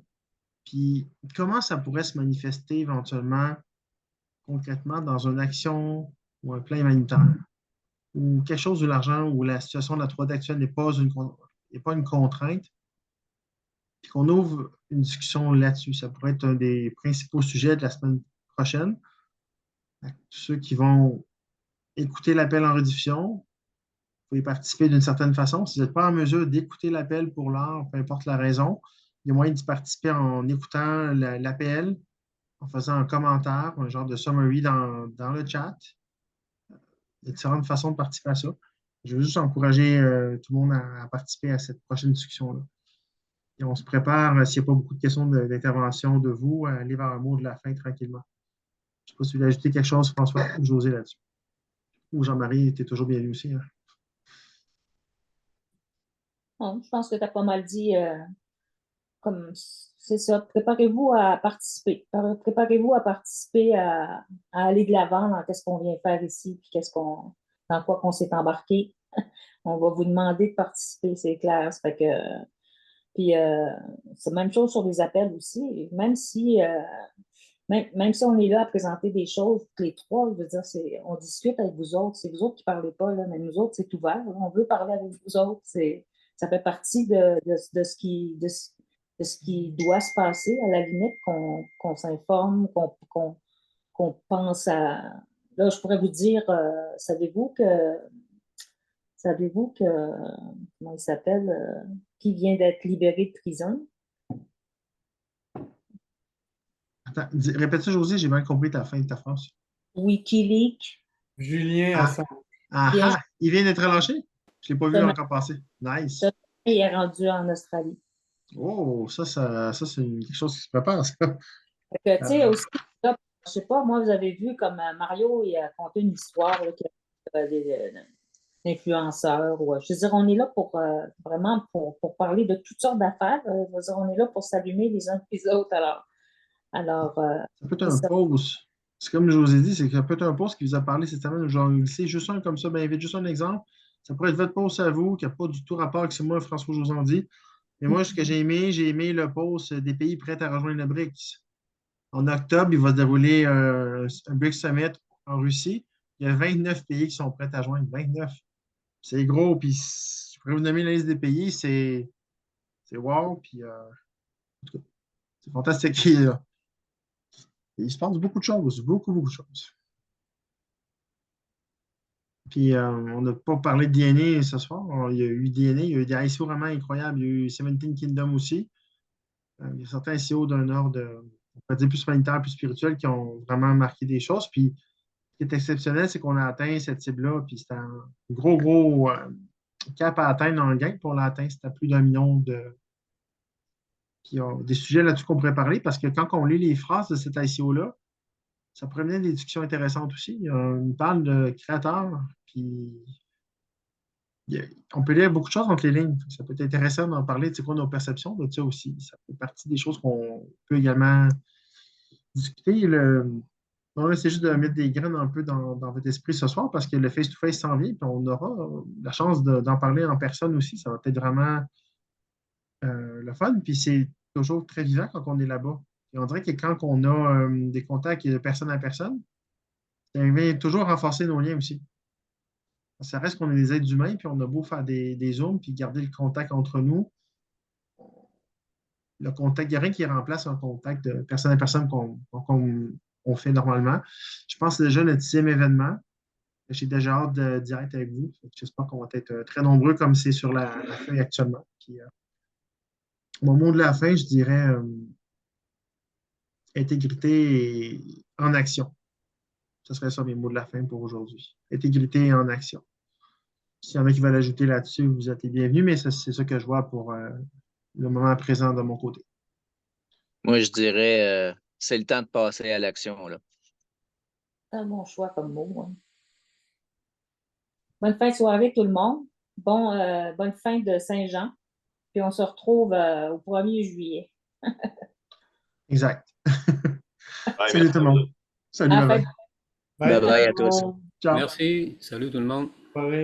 Puis comment ça pourrait se manifester éventuellement, concrètement, dans une action ou un plan humanitaire, ou quelque chose où l'argent ou la situation de la droite actuelle n'est pas une contrainte, puis qu'on ouvre une discussion là-dessus. Ça pourrait être un des principaux sujets de la semaine prochaine. Ceux qui vont écouter l'appel en rediffusion, vous pouvez participer d'une certaine façon. Si vous n'êtes pas en mesure d'écouter l'appel pour l'heure, peu importe la raison, il y a moyen d'y participer en écoutant l'appel, en faisant un commentaire, un genre de summary dans le chat. Il y a différentes façons de participer à ça. Je veux juste encourager tout le monde à participer à cette prochaine discussion-là. Et on se prépare, s'il n'y a pas beaucoup de questions d'intervention de vous, à aller vers un mot de la fin tranquillement. Je ne sais pas si vous voulez ajouter quelque chose, François ou José, là-dessus. Ou Jean-Marie, tu es toujours bienvenu aussi. Hein? Non, je pense que tu as pas mal dit, comme c'est ça. Préparez-vous à participer. Préparez-vous à participer, à aller de l'avant dans qu'est-ce qu'on vient faire ici, puis dans quoi qu'on s'est embarqué. On va vous demander de participer, c'est clair. Ça fait que, puis c'est la même chose sur les appels aussi. Même si on est là à présenter des choses, toutes les trois, je veux dire, on discute avec vous autres. C'est vous autres qui ne parlez pas, là, mais nous autres, c'est ouvert. Là. On veut parler avec vous autres. Ça fait partie de ce qui doit se passer, à la limite, qu'on s'informe, qu'on pense à. Là, je pourrais vous dire, savez-vous que, comment il s'appelle, qui vient d'être libéré de prison? Attends, répète ça, José, j'ai mal compris ta fin de ta phrase. Wikileaks. Julien Ah, Bien, il vient d'être relâché? Je ne l'ai pas vu demain, encore passer. Nice. il est rendu en Australie. Oh, ça c'est quelque chose qui se prépare, ça. Fait que, tu sais, aussi, là, je sais pas, moi, vous avez vu comme Mario, il a conté une histoire là, d'influenceurs. Je veux dire, on est là pour vraiment pour parler de toutes sortes d'affaires. Je veux dire, on est là pour s'allumer les uns les autres. Alors Ça peut être c'est un ça. pause. C'est comme je vous ai dit, c'est que ça peut être un pause qui vous a parlé cette semaine. Genre, c'est juste un comme ça, ben vite, juste un exemple. Ça pourrait être votre pause à vous, qui n'a pas du tout rapport avec ce que moi, François Josandi. Mais moi, ce que j'ai aimé le pause des pays prêts à rejoindre le BRICS. En octobre, il va se dérouler un BRICS Summit en Russie. Il y a 29 pays qui sont prêts à joindre. 29. C'est gros. Puis, je pourrais vous nommer la liste des pays. C'est wow. Puis, en tout cas, c'est fantastique. Il se passe beaucoup de choses. Beaucoup, beaucoup de choses. Puis, on n'a pas parlé de DNA ce soir. Il y a eu DNA. Il y a eu des ICO vraiment incroyables. Il y a eu Seventeen Kingdom aussi. Il y a certains ICO d'un ordre, on peut dire, plus humanitaire, plus spirituel, qui ont vraiment marqué des choses. Puis, ce qui est exceptionnel, c'est qu'on a atteint cette cible-là. Puis, c'était un gros, gros cap à atteindre en gain. Puis, on l'a atteint. C'était plus d'1 million de. Puis, il y a des sujets là-dessus qu'on pourrait parler parce que quand on lit les phrases de cet ICO-là, ça pourrait mener des discussions intéressantes aussi. On parle de créateurs, puis on peut lire beaucoup de choses entre les lignes. Ça peut être intéressant d'en parler, c'est quoi nos perceptions de ça aussi. Ça fait partie des choses qu'on peut également discuter. Non, c'est juste de mettre des graines un peu dans votre esprit ce soir parce que le face-to-face s'en vient, puis on aura la chance d'en parler en personne aussi. Ça va être vraiment le fun. Puis c'est toujours très vivant quand on est là-bas. Et on dirait que quand on a des contacts de personne à personne, ça vient toujours renforcer nos liens aussi. Ça reste qu'on est des êtres humains, puis on a beau faire des zooms, puis garder le contact entre nous. Le contact, il n'y a rien qui remplace un contact de personne à personne qu'on fait normalement. Je pense que c'est déjà notre 6e événement. J'ai déjà hâte de direct avec vous. J'espère qu'on va être très nombreux comme c'est sur la feuille actuellement. Puis, mon mot de la fin, je dirais intégrité en action. Ce serait ça mes mots de la fin pour aujourd'hui. Intégrité en action. S'il y en a qui veulent ajouter là-dessus, vous êtes les bienvenus, mais c'est ça que je vois pour le moment présent de mon côté. Moi, je dirais, c'est le temps de passer à l'action, là. C'est un bon choix comme mot. Hein. Bonne fin de soirée, tout le monde. Bonne fin de Saint-Jean. Puis on se retrouve au 1er juillet. Exact. Bye, Salut tout le monde. Salut, À la bye fin Bye bye à tous. Ciao. Merci. Salut tout le monde. Pareil.